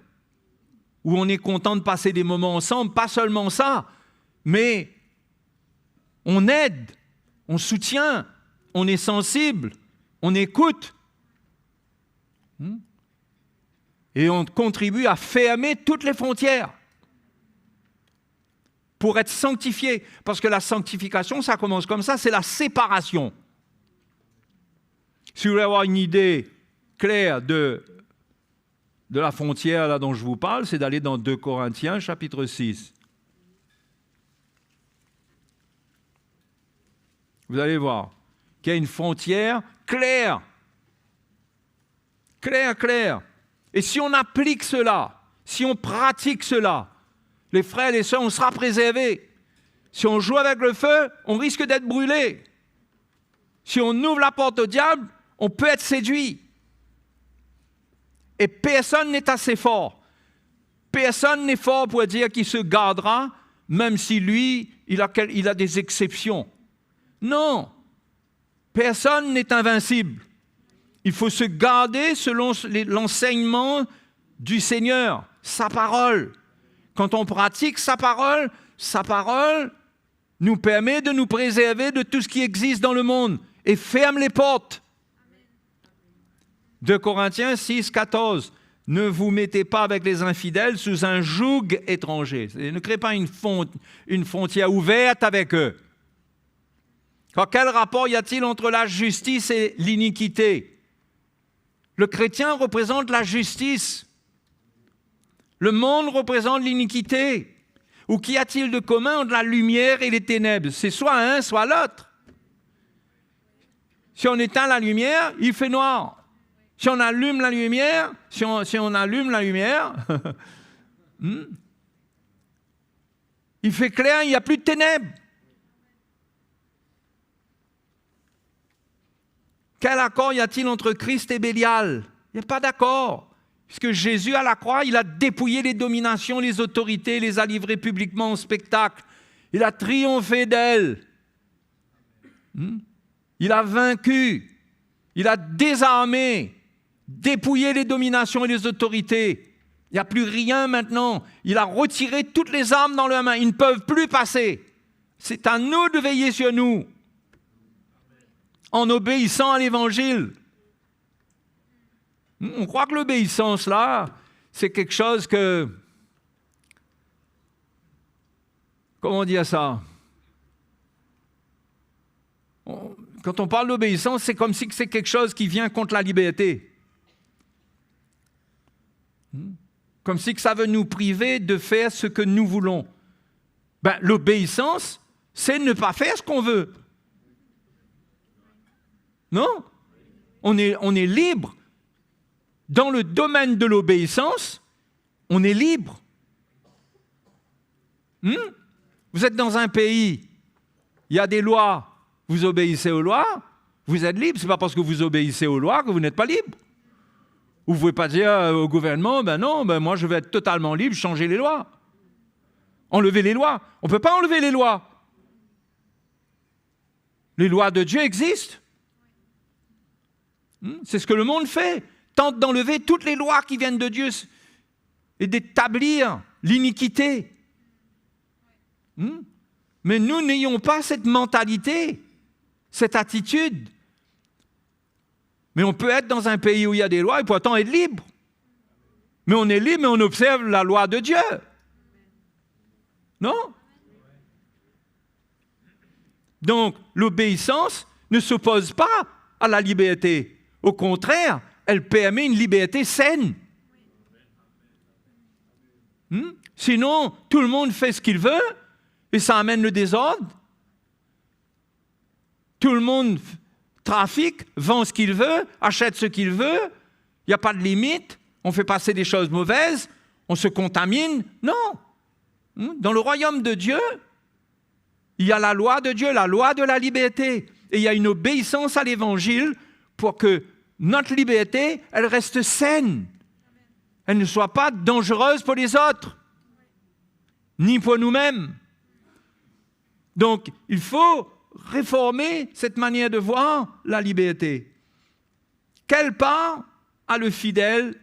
où on est content de passer des moments ensemble, pas seulement ça, mais on aide, on soutient, on est sensible, on écoute. Et on contribue à fermer toutes les frontières pour être sanctifié. Parce que la sanctification, ça commence comme ça, c'est la séparation. Si vous voulez avoir une idée claire de la frontière là dont je vous parle, c'est d'aller dans 2 Corinthiens, chapitre 6. Vous allez voir qu'il y a une frontière claire. Claire. Et si on applique cela, si on pratique cela, les frères et les sœurs, on sera préservés. Si on joue avec le feu, on risque d'être brûlé. Si on ouvre la porte au diable, on peut être séduit. Et personne n'est assez fort. Personne n'est fort pour dire qu'il se gardera, même si lui, il a des exceptions. Non. Personne n'est invincible. Il faut se garder selon l'enseignement du Seigneur, sa parole. Quand on pratique sa parole nous permet de nous préserver de tout ce qui existe dans le monde et ferme les portes. 2 Corinthiens 6, 14. Ne vous mettez pas avec les infidèles sous un joug étranger. Ne créez pas une frontière ouverte avec eux. Quel rapport y a-t-il entre la justice et l'iniquité? Le chrétien représente la justice. Le monde représente l'iniquité. Ou qu'y a-t-il de commun entre la lumière et les ténèbres? C'est soit un, soit l'autre. Si on éteint la lumière, il fait noir. Si on allume la lumière, il fait clair, il n'y a plus de ténèbres. Quel accord y a-t-il entre Christ et Bélial? Il n'y a pas d'accord. Puisque Jésus, à la croix, il a dépouillé les dominations, les autorités, les a livrées publiquement au spectacle. Il a triomphé d'elles. Il a vaincu. Il a désarmé, dépouillé les dominations et les autorités. Il n'y a plus rien maintenant. Il a retiré toutes les armes dans leurs mains. Ils ne peuvent plus passer. C'est à nous de veiller sur nous. En obéissant à l'Évangile. On croit que l'obéissance, là, c'est quelque chose que... Comment dire ça? Quand on parle d'obéissance, c'est comme si c'est quelque chose qui vient contre la liberté. Comme si ça veut nous priver de faire ce que nous voulons. L'obéissance, c'est ne pas faire ce qu'on veut. Non? On est libre. Dans le domaine de l'obéissance, on est libre. Vous êtes dans un pays, il y a des lois, vous obéissez aux lois, vous êtes libre. Ce n'est pas parce que vous obéissez aux lois que vous n'êtes pas libre. Vous ne pouvez pas dire au gouvernement, moi je vais être totalement libre, changer les lois. Enlever les lois. On ne peut pas enlever les lois. Les lois de Dieu existent. C'est ce que le monde fait. Tente d'enlever toutes les lois qui viennent de Dieu et d'établir l'iniquité. Mais nous n'ayons pas cette mentalité, cette attitude. Mais on peut être dans un pays où il y a des lois et pourtant être libre. Mais on est libre, mais on observe la loi de Dieu. Non? Donc, l'obéissance ne s'oppose pas à la liberté. Au contraire, elle permet une liberté saine. Sinon, tout le monde fait ce qu'il veut et ça amène le désordre. Tout le monde trafique, vend ce qu'il veut, achète ce qu'il veut. Il n'y a pas de limite. On fait passer des choses mauvaises. On se contamine. Non. Dans le royaume de Dieu, il y a la loi de Dieu, la loi de la liberté. Et il y a une obéissance à l'Évangile pour que notre liberté, elle reste saine. Elle ne soit pas dangereuse pour les autres, ni pour nous-mêmes. Donc, il faut réformer cette manière de voir la liberté. Quelle part a le fidèle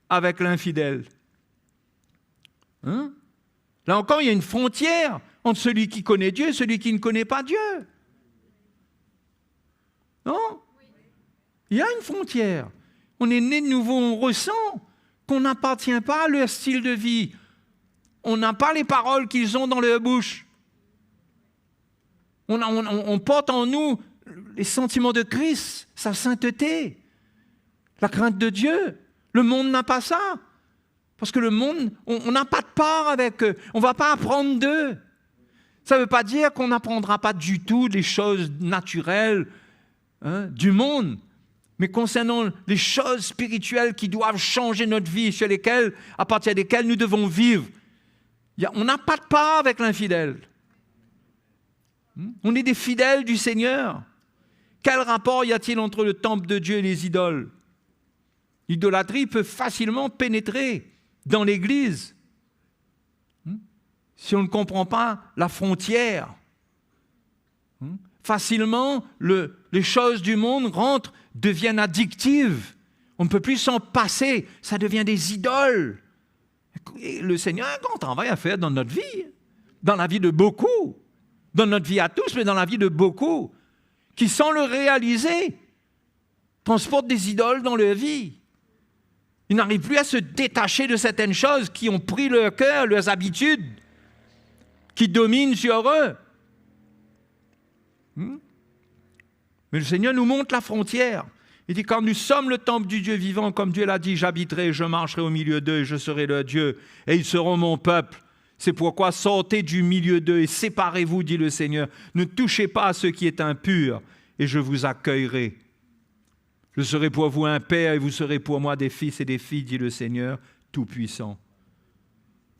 avec l'infidèle? Là encore, il y a une frontière entre celui qui connaît Dieu et celui qui ne connaît pas Dieu. Non? Il y a une frontière. On est né de nouveau, on ressent qu'on n'appartient pas à leur style de vie. On n'a pas les paroles qu'ils ont dans leur bouche. On porte en nous les sentiments de Christ, sa sainteté, la crainte de Dieu. Le monde n'a pas ça. Parce que le monde, on n'a pas de part avec eux. On ne va pas apprendre d'eux. Ça ne veut pas dire qu'on n'apprendra pas du tout les choses naturelles du monde. Mais concernant les choses spirituelles qui doivent changer notre vie, sur lesquelles, à partir desquelles nous devons vivre, on n'a pas de part avec l'infidèle. On est des fidèles du Seigneur. Quel rapport y a-t-il entre le temple de Dieu et les idoles? L'idolâtrie peut facilement pénétrer dans l'Église si on ne comprend pas la frontière. Facilement, les choses du monde deviennent addictives. On ne peut plus s'en passer. Ça devient des idoles. Et le Seigneur a un grand travail à faire dans notre vie, dans la vie de beaucoup, dans notre vie à tous, mais dans la vie de beaucoup, qui, sans le réaliser, transportent des idoles dans leur vie. Ils n'arrivent plus à se détacher de certaines choses qui ont pris leur cœur, leurs habitudes, qui dominent sur eux. Mais le Seigneur nous montre la frontière. Il dit, quand nous sommes le temple du Dieu vivant, comme Dieu l'a dit, j'habiterai, je marcherai au milieu d'eux, et je serai leur Dieu, et ils seront mon peuple. C'est pourquoi sortez du milieu d'eux et séparez-vous, dit le Seigneur. Ne touchez pas à ce qui est impur, et je vous accueillerai. Je serai pour vous un père, et vous serez pour moi des fils et des filles, dit le Seigneur Tout-Puissant.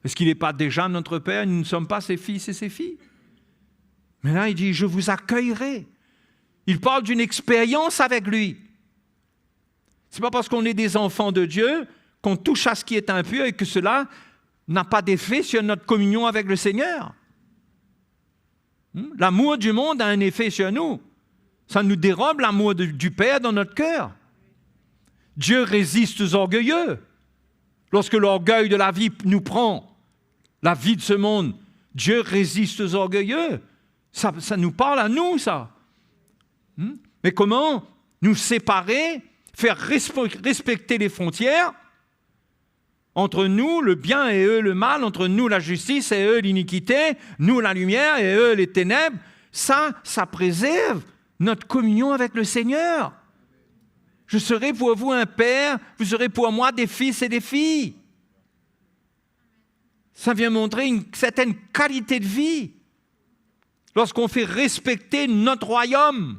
Est-ce qu'il n'est pas déjà notre Père? Nous ne sommes pas ses fils et ses filles. Mais là, il dit, je vous accueillerai. Il parle d'une expérience avec lui. Ce n'est pas parce qu'on est des enfants de Dieu qu'on touche à ce qui est impur et que cela n'a pas d'effet sur notre communion avec le Seigneur. L'amour du monde a un effet sur nous. Ça nous dérobe l'amour du Père dans notre cœur. Dieu résiste aux orgueilleux. Lorsque l'orgueil de la vie nous prend, la vie de ce monde, Dieu résiste aux orgueilleux. Ça nous parle à nous, ça. Mais comment nous séparer, faire respecter les frontières entre nous, le bien, et eux, le mal, entre nous, la justice, et eux, l'iniquité, nous, la lumière, et eux, les ténèbres. Ça préserve notre communion avec le Seigneur. Je serai pour vous un père, vous serez pour moi des fils et des filles. Ça vient montrer une certaine qualité de vie. Lorsqu'on fait respecter notre royaume,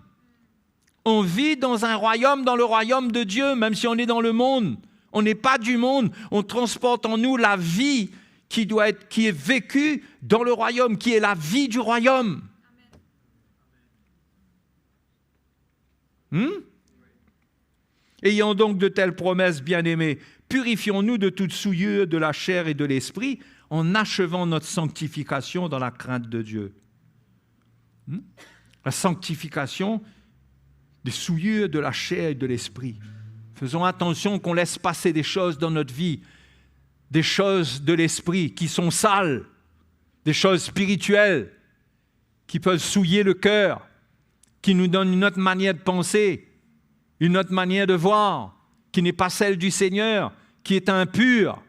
on vit dans un royaume, dans le royaume de Dieu, même si on est dans le monde. On n'est pas du monde, on transporte en nous la vie qui est vécue dans le royaume, qui est la vie du royaume. Ayant donc de telles promesses, bien-aimés, purifions-nous de toute souillure de la chair et de l'esprit, en achevant notre sanctification dans la crainte de Dieu. La sanctification des souillures de la chair et de l'esprit. Faisons attention qu'on laisse passer des choses dans notre vie, des choses de l'esprit qui sont sales, des choses spirituelles qui peuvent souiller le cœur, qui nous donnent une autre manière de penser, une autre manière de voir, qui n'est pas celle du Seigneur, qui est impure.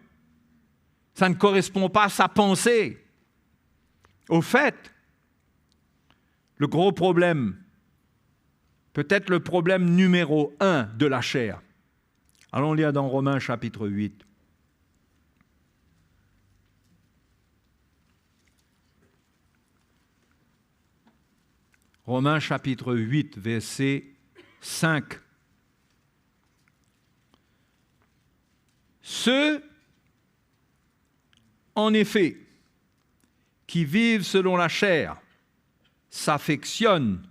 Ça ne correspond pas à sa pensée. Au fait, le gros problème, peut-être le problème numéro 1 de la chair. Allons lire dans Romains chapitre 8. Romains chapitre 8, verset 5. Ceux, en effet, qui vivent selon la chair, s'affectionnent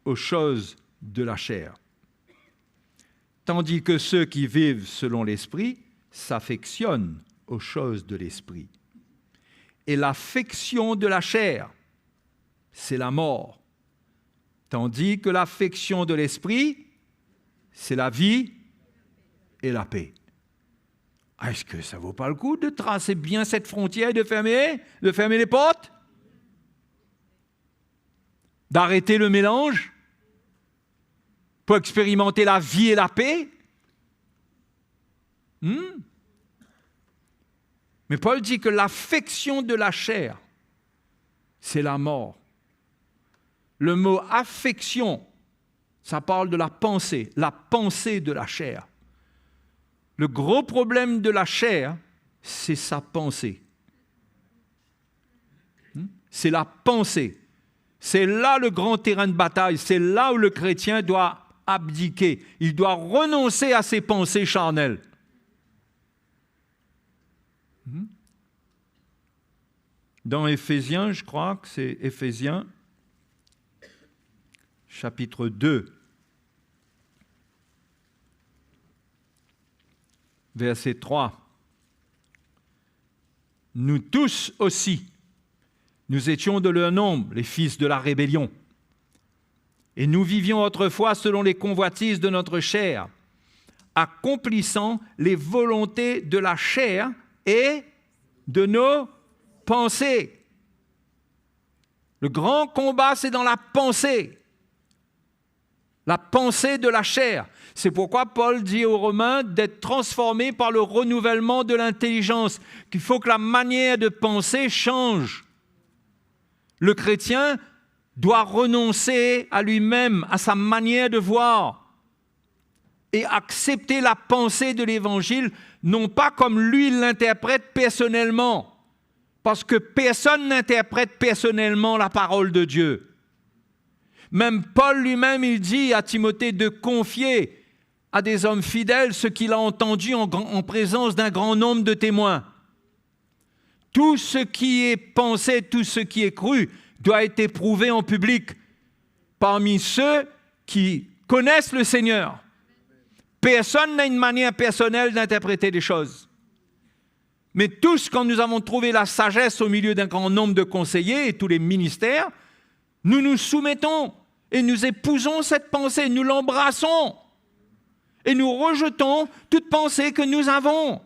aux choses de la chair, tandis que ceux qui vivent selon l'esprit s'affectionnent aux choses de l'esprit. Et l'affection de la chair, c'est la mort, tandis que l'affection de l'esprit, c'est la vie et la paix. Est-ce que ça ne vaut pas le coup de tracer bien cette frontière et de fermer les portes? D'arrêter le mélange pour expérimenter la vie et la paix? Mais Paul dit que l'affection de la chair, c'est la mort. Le mot affection, ça parle de la pensée de la chair. Le gros problème de la chair, c'est sa pensée. C'est la pensée. C'est là le grand terrain de bataille. C'est là où le chrétien doit abdiquer. Il doit renoncer à ses pensées charnelles. Dans Éphésiens, je crois que c'est Éphésiens, chapitre 2, verset 3. Nous tous aussi, nous étions de leur nombre, les fils de la rébellion. Et nous vivions autrefois selon les convoitises de notre chair, accomplissant les volontés de la chair et de nos pensées. Le grand combat, c'est dans la pensée de la chair. C'est pourquoi Paul dit aux Romains d'être transformés par le renouvellement de l'intelligence, qu'il faut que la manière de penser change. Le chrétien doit renoncer à lui-même, à sa manière de voir, et accepter la pensée de l'Évangile, non pas comme lui l'interprète personnellement, parce que personne n'interprète personnellement la parole de Dieu. Même Paul lui-même, il dit à Timothée de confier à des hommes fidèles ce qu'il a entendu en présence d'un grand nombre de témoins. Tout ce qui est pensé, tout ce qui est cru, doit être éprouvé en public parmi ceux qui connaissent le Seigneur. Personne n'a une manière personnelle d'interpréter les choses. Mais tous, quand nous avons trouvé la sagesse au milieu d'un grand nombre de conseillers et tous les ministères, nous nous soumettons et nous épousons cette pensée, nous l'embrassons et nous rejetons toute pensée que nous avons.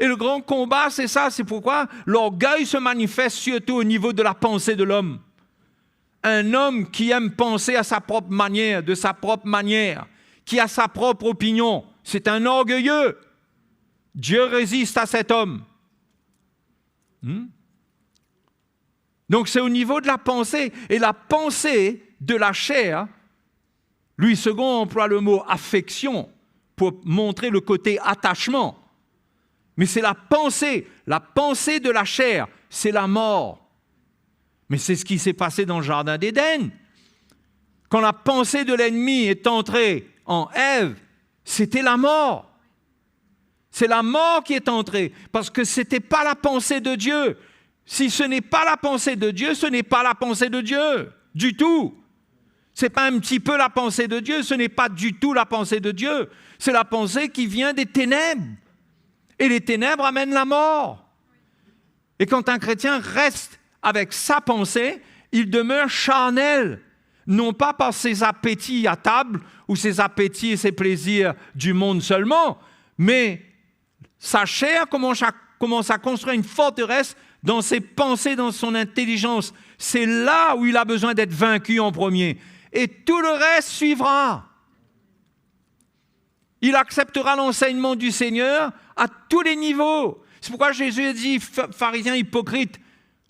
Et le grand combat, c'est ça, c'est pourquoi l'orgueil se manifeste surtout au niveau de la pensée de l'homme. Un homme qui aime penser à sa propre manière, de sa propre manière, qui a sa propre opinion, c'est un orgueilleux. Dieu résiste à cet homme. Donc c'est au niveau de la pensée. Et la pensée de la chair, Louis II emploie le mot affection pour montrer le côté attachement. Mais c'est la pensée de la chair, c'est la mort. Mais c'est ce qui s'est passé dans le Jardin d'Éden. Quand la pensée de l'ennemi est entrée en Ève, c'était la mort. C'est la mort qui est entrée, parce que ce n'était pas la pensée de Dieu. Si ce n'est pas la pensée de Dieu, ce n'est pas la pensée de Dieu, du tout. Ce n'est pas un petit peu la pensée de Dieu, ce n'est pas du tout la pensée de Dieu. C'est la pensée qui vient des ténèbres. Et les ténèbres amènent la mort. Et quand un chrétien reste avec sa pensée, il demeure charnel, non pas par ses appétits à table, ou ses appétits et ses plaisirs du monde seulement, mais sa chair commence à construire une forteresse dans ses pensées, dans son intelligence. C'est là où il a besoin d'être vaincu en premier. Et tout le reste suivra. Il acceptera l'enseignement du Seigneur à tous les niveaux. C'est pourquoi Jésus a dit, pharisiens hypocrites,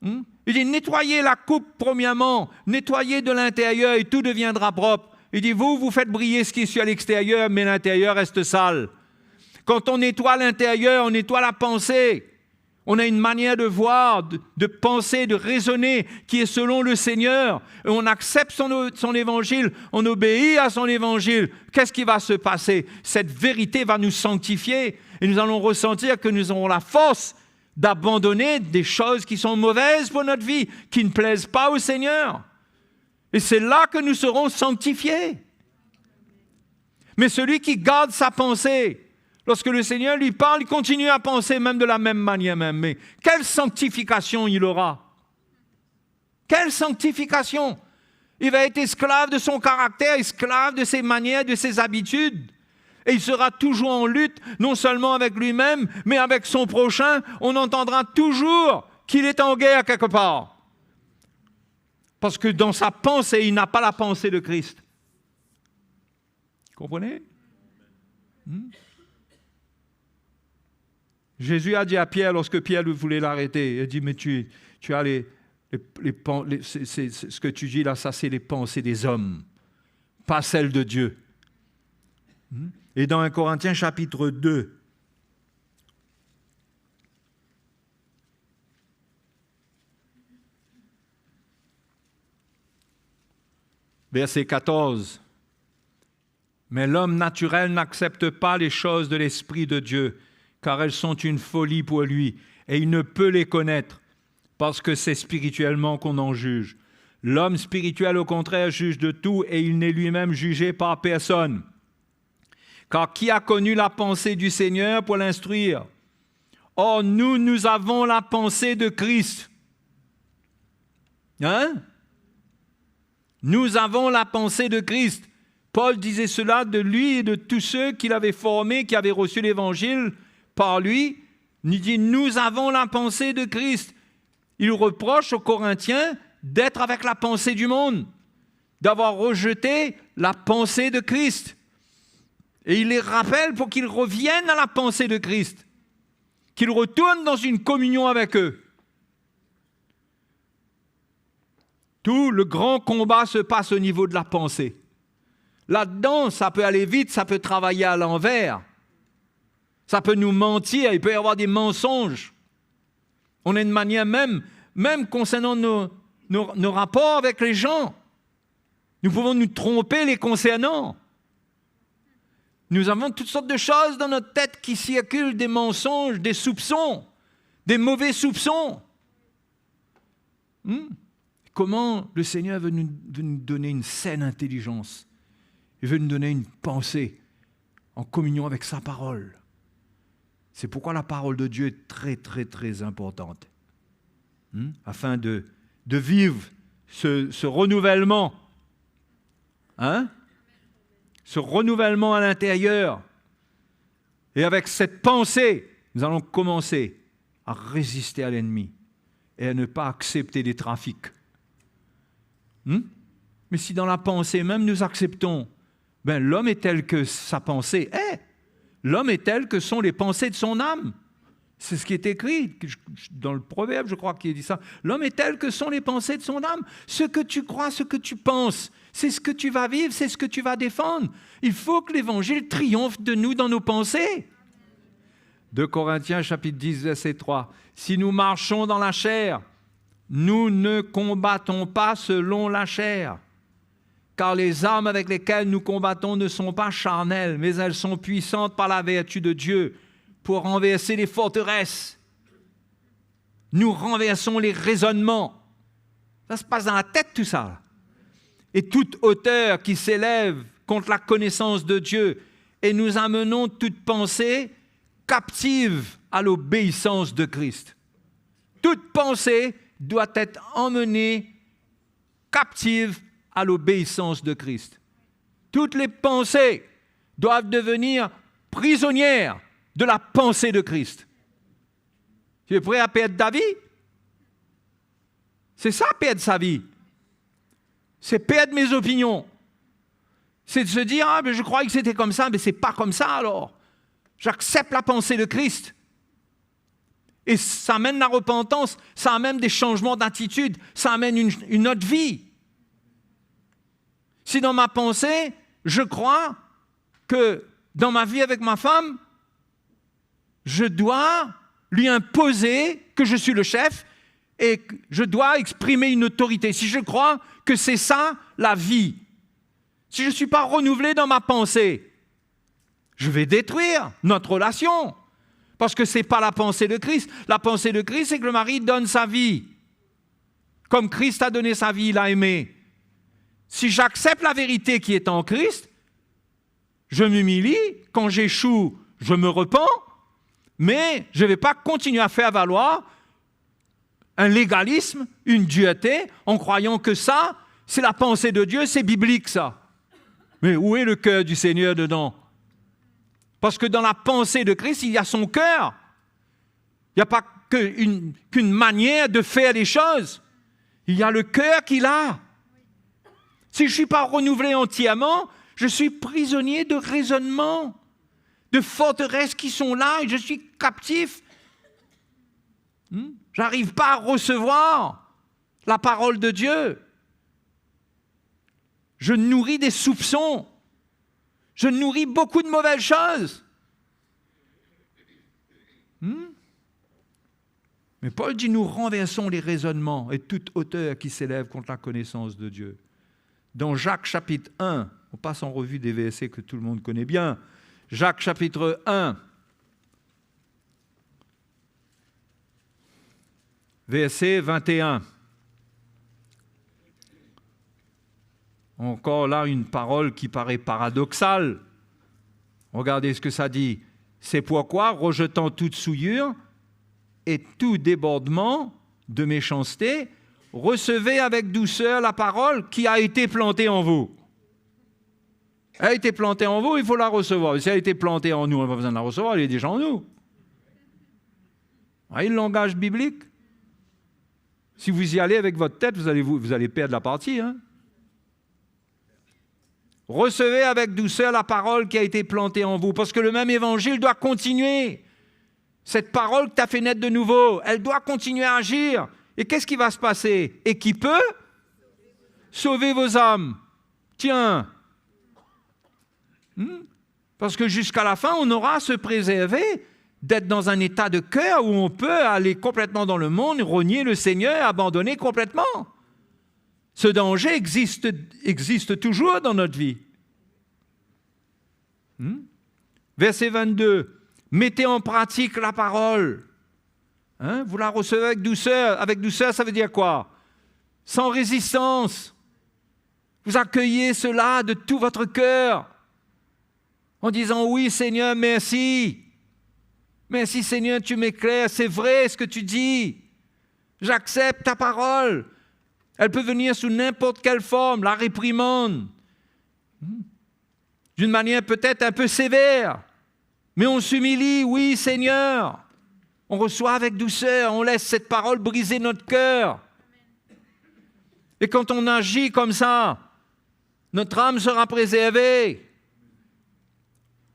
il dit, nettoyez la coupe premièrement, nettoyez de l'intérieur et tout deviendra propre. Il dit, vous faites briller ce qui est sur l'extérieur, mais l'intérieur reste sale. Quand on nettoie l'intérieur, on nettoie la pensée. On a une manière de voir, de penser, de raisonner qui est selon le Seigneur. Et on accepte son évangile, on obéit à son évangile. Qu'est-ce qui va se passer? Cette vérité va nous sanctifier et nous allons ressentir que nous aurons la force d'abandonner des choses qui sont mauvaises pour notre vie, qui ne plaisent pas au Seigneur. Et c'est là que nous serons sanctifiés. Mais celui qui garde sa pensée, lorsque le Seigneur lui parle, il continue à penser même de la même manière même. Mais quelle sanctification il aura? Quelle sanctification? Il va être esclave de son caractère, esclave de ses manières, de ses habitudes. Et il sera toujours en lutte, non seulement avec lui-même, mais avec son prochain. On entendra toujours qu'il est en guerre quelque part. Parce que dans sa pensée, il n'a pas la pensée de Christ. Comprenez? Jésus a dit à Pierre, lorsque Pierre voulait l'arrêter, il a dit, mais tu as ce que tu dis là, ça c'est les pensées des hommes, pas celles de Dieu. Et dans 1 Corinthiens chapitre 2, verset 14, « Mais l'homme naturel n'accepte pas les choses de l'Esprit de Dieu, car elles sont une folie pour lui, et il ne peut les connaître, parce que c'est spirituellement qu'on en juge. L'homme spirituel, au contraire, juge de tout, et il n'est lui-même jugé par personne. Car qui a connu la pensée du Seigneur pour l'instruire? Or, nous avons la pensée de Christ. » Hein? Nous avons la pensée de Christ. Paul disait cela de lui et de tous ceux qu'il avait formés, qui avaient reçu l'Évangile par lui. Il dit, nous avons la pensée de Christ. Il reproche aux Corinthiens d'être avec la pensée du monde, d'avoir rejeté la pensée de Christ. Et il les rappelle pour qu'ils reviennent à la pensée de Christ, qu'ils retournent dans une communion avec eux. Tout le grand combat se passe au niveau de la pensée. Là-dedans, ça peut aller vite, ça peut travailler à l'envers. Ça peut nous mentir, il peut y avoir des mensonges. On a une manière même concernant nos rapports avec les gens. Nous pouvons nous tromper les concernant. Nous avons toutes sortes de choses dans notre tête qui circulent, des mensonges, des soupçons, des mauvais soupçons. Comment le Seigneur veut nous donner une saine intelligence. Il veut nous donner une pensée en communion avec sa parole. C'est pourquoi la parole de Dieu est très, très, très importante. Afin de vivre ce renouvellement. Ce renouvellement à l'intérieur. Et avec cette pensée, nous allons commencer à résister à l'ennemi et à ne pas accepter des trafics. Mais si dans la pensée même nous acceptons, l'homme est tel que sa pensée est. L'homme est tel que sont les pensées de son âme. C'est ce qui est écrit dans le proverbe, je crois qu'il dit ça. L'homme est tel que sont les pensées de son âme. Ce que tu crois, ce que tu penses, c'est ce que tu vas vivre, c'est ce que tu vas défendre. Il faut que l'Évangile triomphe de nous dans nos pensées. 2 Corinthiens chapitre 10, verset 3. « Si nous marchons dans la chair, nous ne combattons pas selon la chair. Car les armes avec lesquelles nous combattons ne sont pas charnelles, mais elles sont puissantes par la vertu de Dieu pour renverser les forteresses. Nous renversons les raisonnements. » Ça se passe dans la tête tout ça. Et toute hauteur qui s'élève contre la connaissance de Dieu, et nous amenons toute pensée captive à l'obéissance de Christ. Toute pensée doit être emmenée captive à l'obéissance de Christ. Toutes les pensées doivent devenir prisonnières de la pensée de Christ. Tu es prêt à perdre ta vie? C'est ça, perdre sa vie. C'est perdre mes opinions. C'est de se dire, mais je croyais que c'était comme ça, mais c'est pas comme ça alors. J'accepte la pensée de Christ. Et ça amène la repentance, ça amène des changements d'attitude, ça amène une autre vie. Si dans ma pensée, je crois que dans ma vie avec ma femme, je dois lui imposer que je suis le chef et que je dois exprimer une autorité. Si je crois que c'est ça la vie, si je ne suis pas renouvelé dans ma pensée, je vais détruire notre relation. Parce que ce n'est pas la pensée de Christ. La pensée de Christ, c'est que le mari donne sa vie. Comme Christ a donné sa vie, il a aimé. Si j'accepte la vérité qui est en Christ, je m'humilie. Quand j'échoue, je me repens. Mais je ne vais pas continuer à faire valoir un légalisme, une dureté, en croyant que ça, c'est la pensée de Dieu, c'est biblique ça. Mais où est le cœur du Seigneur dedans? Parce que dans la pensée de Christ, il y a son cœur. Il n'y a pas qu'une manière de faire les choses. Il y a le cœur qu'il a. Si je ne suis pas renouvelé entièrement, je suis prisonnier de raisonnements, de forteresses qui sont là et je suis captif J'arrive pas à recevoir la parole de Dieu. Je nourris des soupçons. Je nourris beaucoup de mauvaises choses. Mais Paul dit, nous renversons les raisonnements et toute hauteur qui s'élève contre la connaissance de Dieu. Dans Jacques chapitre 1, on passe en revue des versets que tout le monde connaît bien. Jacques chapitre 1, verset 21. Encore là, une parole qui paraît paradoxale. Regardez ce que ça dit. C'est pourquoi, rejetant toute souillure et tout débordement de méchanceté, recevez avec douceur la parole qui a été plantée en vous. Elle a été plantée en vous, il faut la recevoir. Et si elle a été plantée en nous, on n'a pas besoin de la recevoir, elle est déjà en nous. Vous voyez le langage biblique? Si vous y allez avec votre tête, vous allez perdre la partie. Recevez avec douceur la parole qui a été plantée en vous, parce que le même évangile doit continuer. Cette parole que tu as fait naître de nouveau, elle doit continuer à agir. Et qu'est-ce qui va se passer? Et qui peut sauver vos âmes? Tiens. Parce que jusqu'à la fin, on aura à se préserver d'être dans un état de cœur où on peut aller complètement dans le monde, renier le Seigneur, abandonner complètement. Ce danger existe toujours dans notre vie. Verset 22. Mettez en pratique la parole. Vous la recevez avec douceur. Avec douceur, ça veut dire quoi? Sans résistance. Vous accueillez cela de tout votre cœur. En disant, oui Seigneur, merci. Merci Seigneur, tu m'éclaires. C'est vrai ce que tu dis. J'accepte ta parole. Elle peut venir sous n'importe quelle forme, la réprimande. D'une manière peut-être un peu sévère. Mais on s'humilie, oui Seigneur. On reçoit avec douceur, on laisse cette parole briser notre cœur. Et quand on agit comme ça, notre âme sera préservée.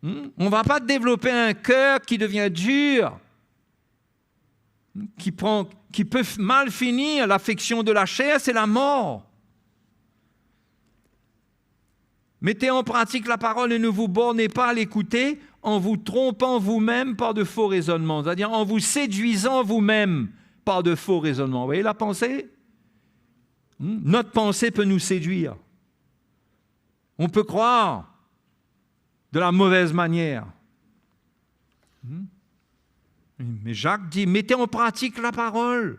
On ne va pas développer un cœur qui devient dur, qui peut mal finir. L'affection de la chair, c'est la mort. Mettez en pratique la parole et ne vous bornez pas à l'écouter en vous trompant vous-même par de faux raisonnements, c'est-à-dire en vous séduisant vous-même par de faux raisonnements. Vous voyez la pensée? Notre pensée peut nous séduire. On peut croire de la mauvaise manière. Mais Jacques dit, mettez en pratique la parole.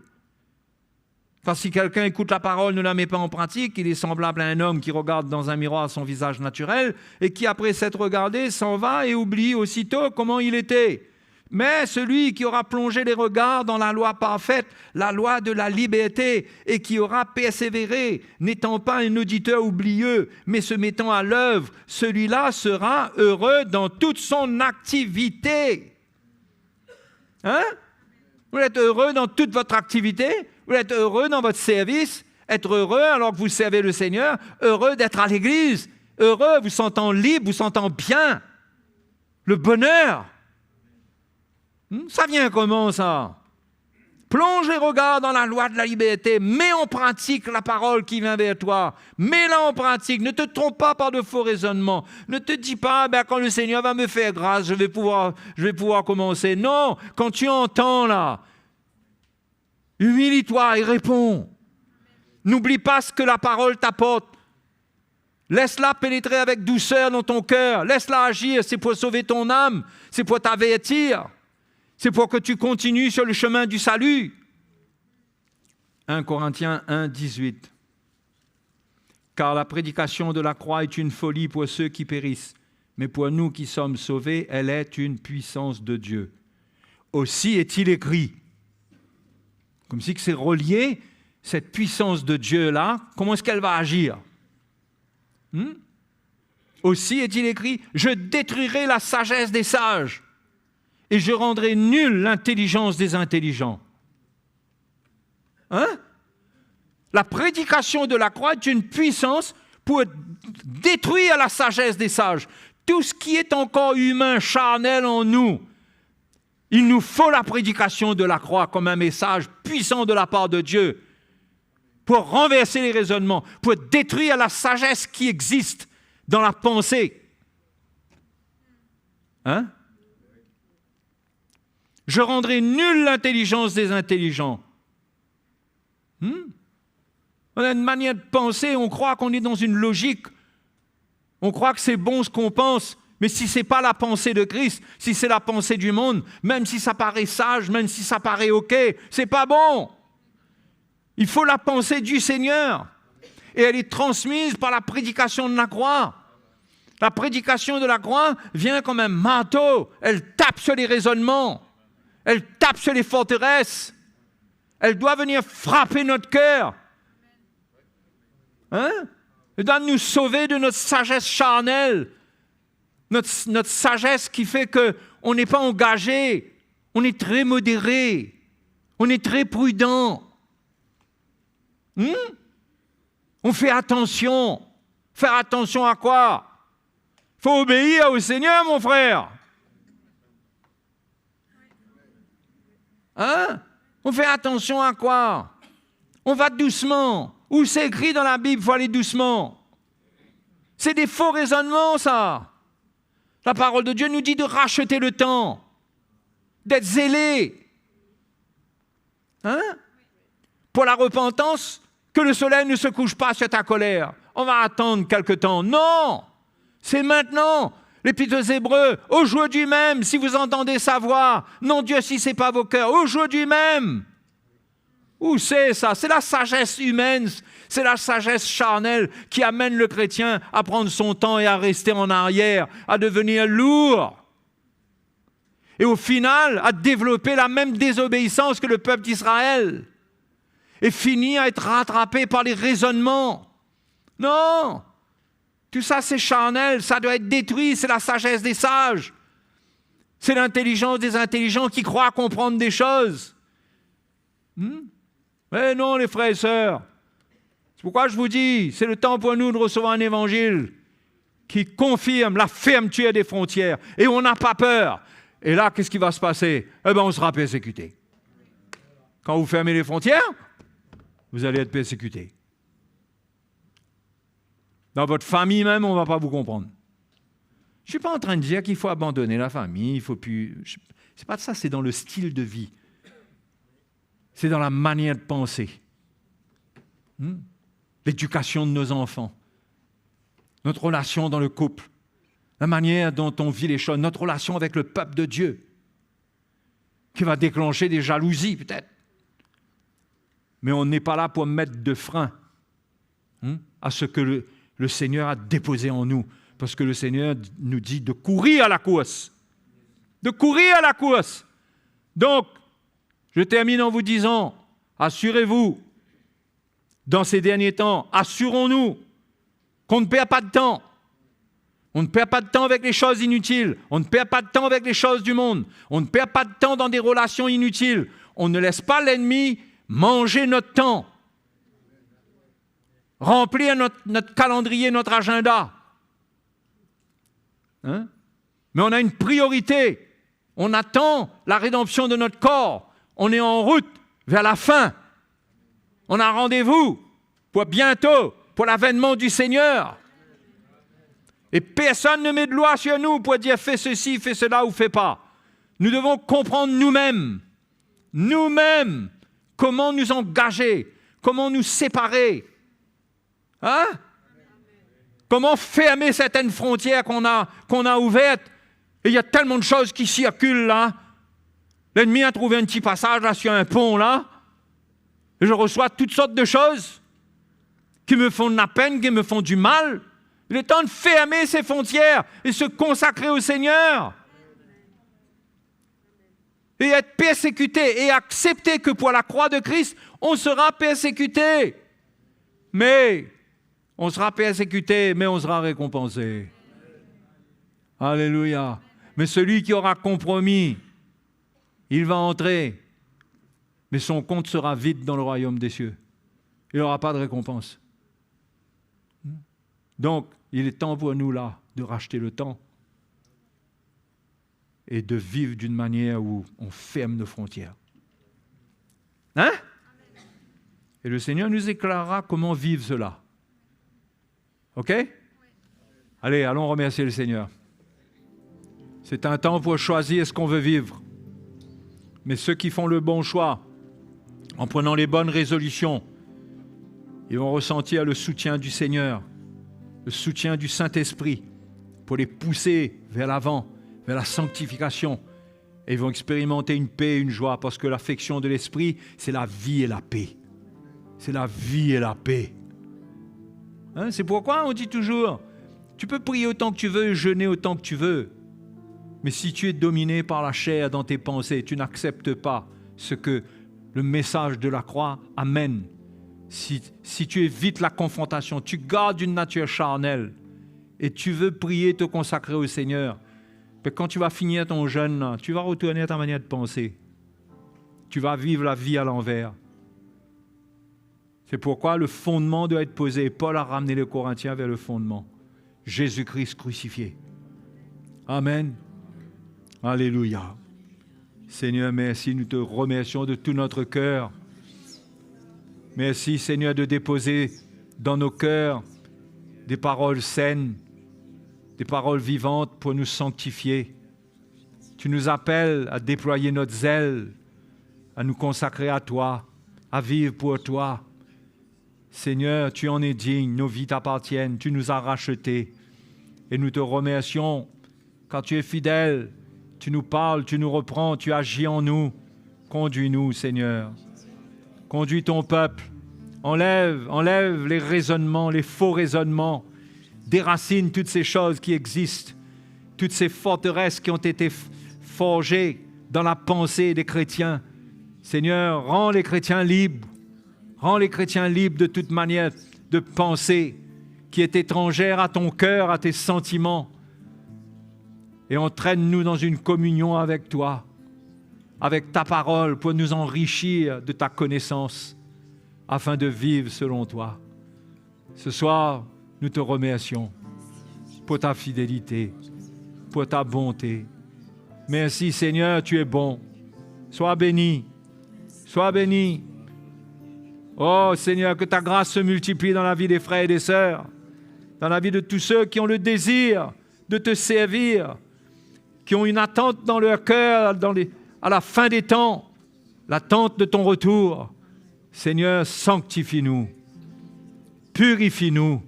Parce que si quelqu'un écoute la parole, ne la met pas en pratique, il est semblable à un homme qui regarde dans un miroir son visage naturel et qui, après s'être regardé, s'en va et oublie aussitôt comment il était. Mais celui qui aura plongé les regards dans la loi parfaite, la loi de la liberté, et qui aura persévéré, n'étant pas un auditeur oublieux, mais se mettant à l'œuvre, celui-là sera heureux dans toute son activité. Vous êtes heureux dans toute votre activité? Vous êtes heureux dans votre service? Être heureux alors que vous servez le Seigneur? Heureux d'être à l'église? Heureux, vous sentant libre, vous sentant bien? Le bonheur? Ça vient comment ça? Plonge les regards dans la loi de la liberté, mets en pratique la parole qui vient vers toi, mets-la en pratique, ne te trompe pas par de faux raisonnements, ne te dis pas quand le Seigneur va me faire grâce, je vais pouvoir commencer. Non, quand tu entends là, humilie-toi et réponds. N'oublie pas ce que la parole t'apporte. Laisse-la pénétrer avec douceur dans ton cœur, laisse-la agir, c'est pour sauver ton âme, c'est pour t'avertir. C'est pour que tu continues sur le chemin du salut. 1 Corinthiens 1, 18. Car la prédication de la croix est une folie pour ceux qui périssent, mais pour nous qui sommes sauvés, elle est une puissance de Dieu. Aussi est-il écrit, comme si c'est relié, cette puissance de Dieu-là, comment est-ce qu'elle va agir? Aussi est-il écrit, je détruirai la sagesse des sages, et je rendrai nulle l'intelligence des intelligents. La prédication de la croix est une puissance pour détruire la sagesse des sages. Tout ce qui est encore humain, charnel en nous, Il nous faut la prédication de la croix comme un message puissant de la part de Dieu pour renverser les raisonnements, pour détruire la sagesse qui existe dans la pensée. Hein? Je rendrai nulle l'intelligence des intelligents. On a une manière de penser, on croit qu'on est dans une logique. On croit que c'est bon ce qu'on pense, mais si ce n'est pas la pensée de Christ, si c'est la pensée du monde, même si ça paraît sage, même si ça paraît OK, c'est pas bon. Il faut la pensée du Seigneur. Et elle est transmise par la prédication de la croix. La prédication de la croix vient comme un marteau. Elle tape sur les raisonnements. Elle tape sur les forteresses. Elle doit venir frapper notre cœur. Hein? Elle doit nous sauver de notre sagesse charnelle. Notre sagesse qui fait qu'on n'est pas engagé. On est très modéré. On est très prudent. On fait attention. Faire attention à quoi? Il faut obéir au Seigneur, mon frère. Hein? On fait attention à quoi? On va doucement. Où c'est écrit dans la Bible, il faut aller doucement. C'est des faux raisonnements, ça. La parole de Dieu nous dit de racheter le temps, d'être zélé. Hein? Pour la repentance, que le soleil ne se couche pas sur ta colère. On va attendre quelque temps. Non! C'est maintenant. L'Épître aux Hébreux, aujourd'hui même, si vous entendez sa voix, non Dieu si ce n'est pas vos cœurs, aujourd'hui même. Où c'est ça? C'est la sagesse humaine, c'est la sagesse charnelle qui amène le chrétien à prendre son temps et à rester en arrière, à devenir lourd. Et au final, à développer la même désobéissance que le peuple d'Israël. Et finir à être rattrapé par les raisonnements. Non! Tout ça, c'est charnel, ça doit être détruit, c'est la sagesse des sages. C'est l'intelligence des intelligents qui croient comprendre des choses. Mais non, les frères et sœurs. C'est pourquoi je vous dis, c'est le temps pour nous de recevoir un évangile qui confirme la fermeture des frontières. Et on n'a pas peur. Et là, qu'est-ce qui va se passer? Eh bien, on sera persécuté. Quand vous fermez les frontières, vous allez être persécuté. Dans votre famille même, on ne va pas vous comprendre. Je ne suis pas en train de dire qu'il faut abandonner la famille, il faut plus... C'est pas de ça, c'est dans le style de vie. C'est dans la manière de penser. L'éducation de nos enfants. Notre relation dans le couple. La manière dont on vit les choses. Notre relation avec le peuple de Dieu. Qui va déclencher des jalousies, peut-être. Mais on n'est pas là pour mettre de frein à ce que le Seigneur a déposé en nous. Parce que le Seigneur nous dit de courir à la course. De courir à la course. Donc, je termine en vous disant, assurez-vous, dans ces derniers temps, assurons-nous qu'on ne perd pas de temps. On ne perd pas de temps avec les choses inutiles. On ne perd pas de temps avec les choses du monde. On ne perd pas de temps dans des relations inutiles. On ne laisse pas l'ennemi manger notre temps. Remplir notre calendrier, notre agenda. Hein? Mais on a une priorité. On attend la rédemption de notre corps. On est en route vers la fin. On a un rendez-vous pour bientôt, pour l'avènement du Seigneur. Et personne ne met de loi sur nous pour dire fais ceci, fais cela ou fais pas. Nous devons comprendre nous-mêmes, comment nous engager, comment nous séparer. Hein? Comment fermer certaines frontières qu'on a ouvertes. Et il y a tellement de choses qui circulent là. L'ennemi a trouvé un petit passage là sur un pont là. Et je reçois toutes sortes de choses qui me font de la peine, qui me font du mal. Il est temps de fermer ces frontières et se consacrer au Seigneur. Et être persécuté et accepter que pour la croix de Christ, on sera persécuté. Mais on sera persécuté, mais on sera récompensé. Alléluia. Mais celui qui aura compromis, il va entrer, mais son compte sera vide dans le royaume des cieux. Il n'aura pas de récompense. Donc, il est temps pour nous là de racheter le temps. et de vivre d'une manière où on ferme nos frontières. Hein? Et le Seigneur nous éclairera comment vivre cela. OK? Allez, allons remercier le Seigneur. C'est un temps pour choisir ce qu'on veut vivre. Mais ceux qui font le bon choix, en prenant les bonnes résolutions, ils vont ressentir le soutien du Seigneur, le soutien du Saint-Esprit pour les pousser vers l'avant, vers la sanctification. Et ils vont expérimenter une paix et une joie parce que l'affection de l'Esprit, c'est la vie et la paix. C'est la vie et la paix. Hein, c'est pourquoi on dit toujours, tu peux prier autant que tu veux, jeûner autant que tu veux. Mais si tu es dominé par la chair dans tes pensées, tu n'acceptes pas ce que le message de la croix amène. Si tu évites la confrontation, tu gardes une nature charnelle et tu veux prier, te consacrer au Seigneur, mais quand tu vas finir ton jeûne, tu vas retourner à ta manière de penser. Tu vas vivre la vie à l'envers. C'est pourquoi le fondement doit être posé. Paul a ramené les Corinthiens vers le fondement. Jésus-Christ crucifié. Amen. Alléluia. Seigneur, merci, nous te remercions de tout notre cœur. Merci, Seigneur, de déposer dans nos cœurs des paroles saines, des paroles vivantes pour nous sanctifier. Tu nous appelles à déployer notre zèle, à nous consacrer à toi, à vivre pour toi. Seigneur, tu en es digne, nos vies t'appartiennent, tu nous as rachetés. Et nous te remercions, car tu es fidèle, tu nous parles, tu nous reprends, tu agis en nous. Conduis-nous, Seigneur. Conduis ton peuple. Enlève les raisonnements, les faux raisonnements. Déracine toutes ces choses qui existent, toutes ces forteresses qui ont été forgées dans la pensée des chrétiens. Seigneur, rends les chrétiens libres. Rends les chrétiens libres de toute manière de penser qui est étrangère à ton cœur, à tes sentiments. Et entraîne-nous dans une communion avec toi, avec ta parole, pour nous enrichir de ta connaissance, afin de vivre selon toi. Ce soir, nous te remercions pour ta fidélité, pour ta bonté. Merci Seigneur, tu es bon. Sois béni. Sois béni. Oh Seigneur, que ta grâce se multiplie dans la vie des frères et des sœurs, dans la vie de tous ceux qui ont le désir de te servir, qui ont une attente dans leur cœur à la fin des temps, l'attente de ton retour. Seigneur, sanctifie-nous, purifie-nous,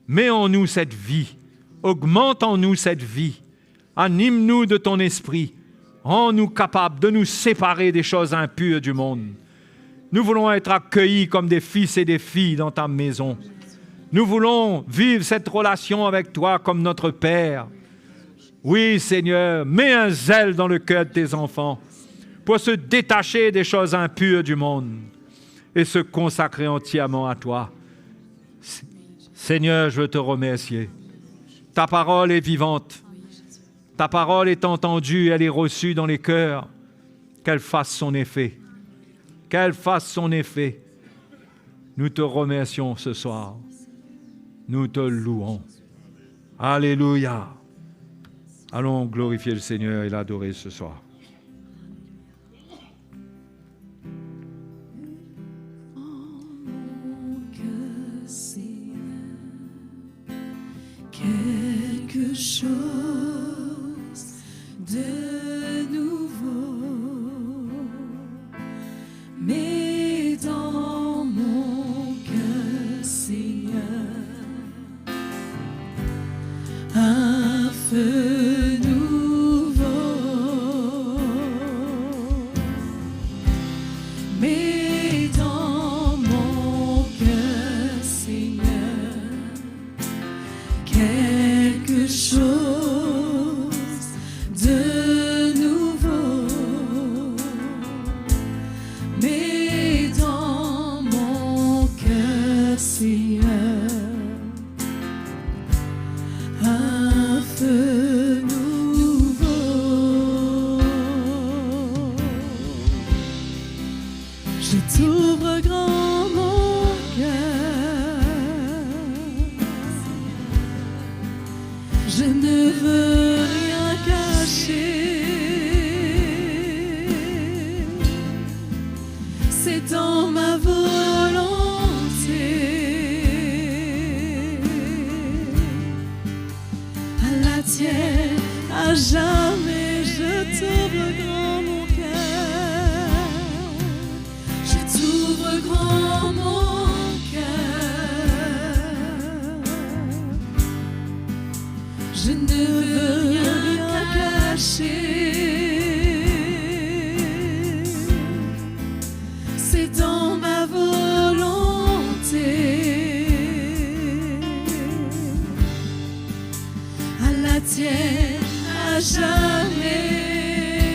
mets en nous cette vie, augmente en nous cette vie, anime-nous de ton esprit, rends-nous capables de nous séparer des choses impures du monde. Nous voulons être accueillis comme des fils et des filles dans ta maison. Nous voulons vivre cette relation avec toi comme notre Père. Oui, Seigneur, mets un zèle dans le cœur de tes enfants pour se détacher des choses impures du monde et se consacrer entièrement à toi. Seigneur, je veux te remercier. Ta parole est vivante. Ta parole est entendue, elle est reçue dans les cœurs. Qu'elle fasse son effet. Qu'elle fasse son effet. Nous te remercions ce soir. Nous te louons. Alléluia. Allons glorifier le Seigneur et l'adorer ce soir. Quelque chose de nouveau, mais dans mon cœur, Seigneur, un feu nouveau, mais dans mon cœur, Seigneur, quelque chose de nouveau, mais dans mon cœur, Seigneur, un feu nouveau. Je t'ouvre grand mon cœur, je ne veux rien cacher. c'est dans ma volonté. À la tienne, à jamais, je t'ouvre grand mon cœur. Je t'ouvre grand mon cœur. Je ne veux rien cacher. C'est dans ma volonté. À la tienne, à jamais,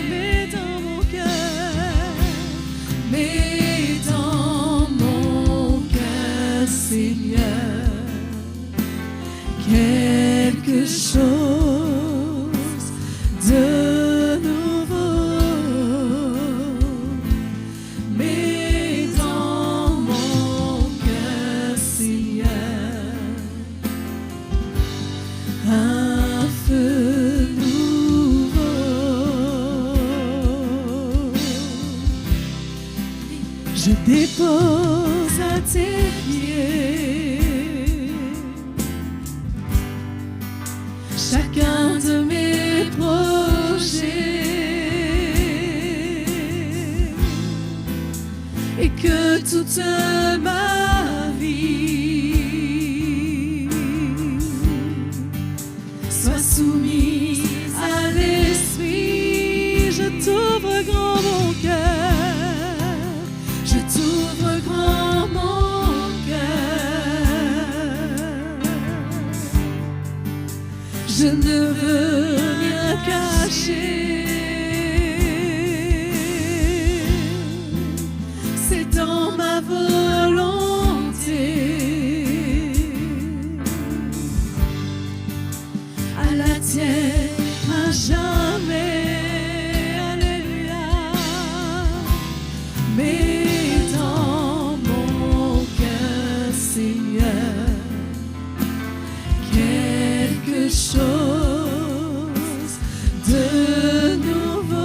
mais dans mon cœur, mais dans mon cœur, Seigneur, quelque chose de nouveau, mais dans mon cœur, Seigneur, un feu nouveau. Je dépose à tes pieds chacun de mes projets, et que toute ma vie soit soumise à l'esprit. Je t'ouvre grand mon cœur, je t'ouvre grand mon cœur. Je ne veux rien cacher. C'est dans ma volonté. À la tienne, à jamais. Alléluia. Mais dans mon cœur, Seigneur, quelque chose de nouveau,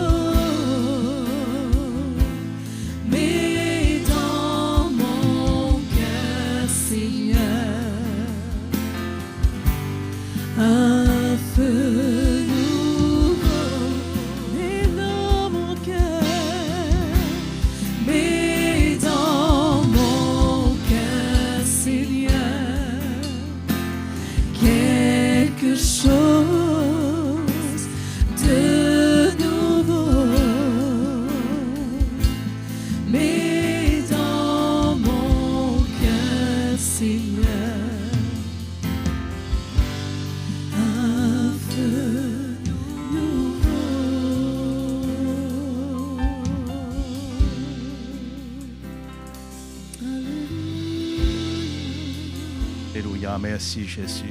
mais dans mon cœur, Seigneur, un feu nouveau, mais dans mon cœur, mais dans mon cœur, Seigneur, quelque chose de nouveau, mais dans mon cœur, Seigneur, un feu nouveau. Alléluia, merci Jésus.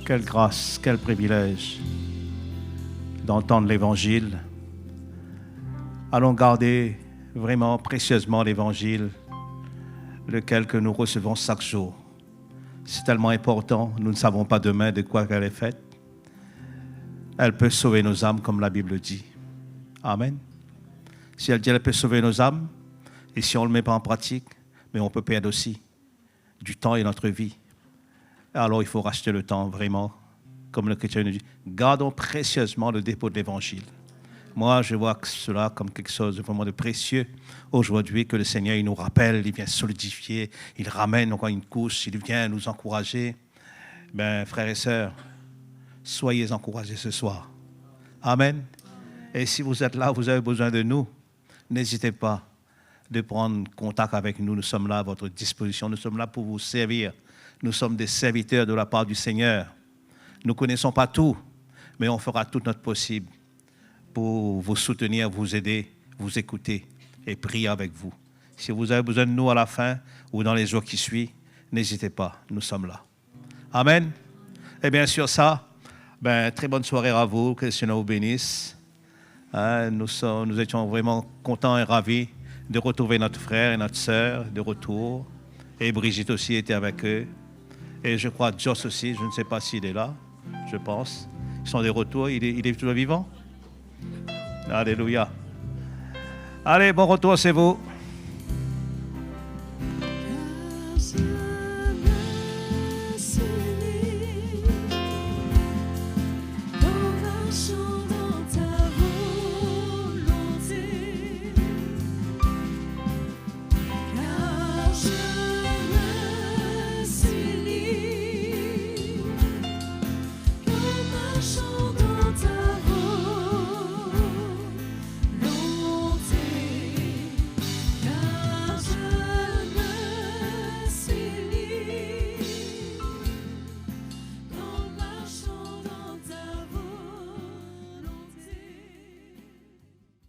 Quelle grâce, quel privilège d'entendre l'Évangile. Allons garder vraiment précieusement l'Évangile, lequel que nous recevons chaque jour. C'est tellement important, nous ne savons pas demain de quoi elle est faite. Elle peut sauver nos âmes comme la Bible dit. Amen. Si elle dit qu'elle peut sauver nos âmes, et si on ne le met pas en pratique, mais on peut perdre aussi du temps et notre vie. Alors il faut racheter le temps vraiment, comme le chrétien nous dit. Gardons précieusement le dépôt de l'Évangile. Moi, je vois cela comme quelque chose de vraiment de précieux aujourd'hui, que le Seigneur il nous rappelle, il vient solidifier, il ramène encore une couche, il vient nous encourager. Ben, frères et sœurs, soyez encouragés ce soir. Amen. Et si vous êtes là, vous avez besoin de nous, n'hésitez pas de prendre contact avec nous. Nous sommes là à votre disposition. Nous sommes là pour vous servir. Nous sommes des serviteurs de la part du Seigneur. Nous ne connaissons pas tout, mais on fera tout notre possible pour vous soutenir, vous aider, vous écouter et prier avec vous. Si vous avez besoin de nous à la fin ou dans les jours qui suivent, n'hésitez pas, nous sommes là. Amen. Et bien sur ça, très bonne soirée à vous, que le Seigneur vous bénisse. Nous étions vraiment contents et ravis de retrouver notre frère et notre sœur de retour. Et Brigitte aussi était avec eux. Et je crois Joss aussi, je ne sais pas s'il est là, je pense. Ils sont de retour, il est toujours vivant. Alléluia. Allez, bon retour, c'est vous.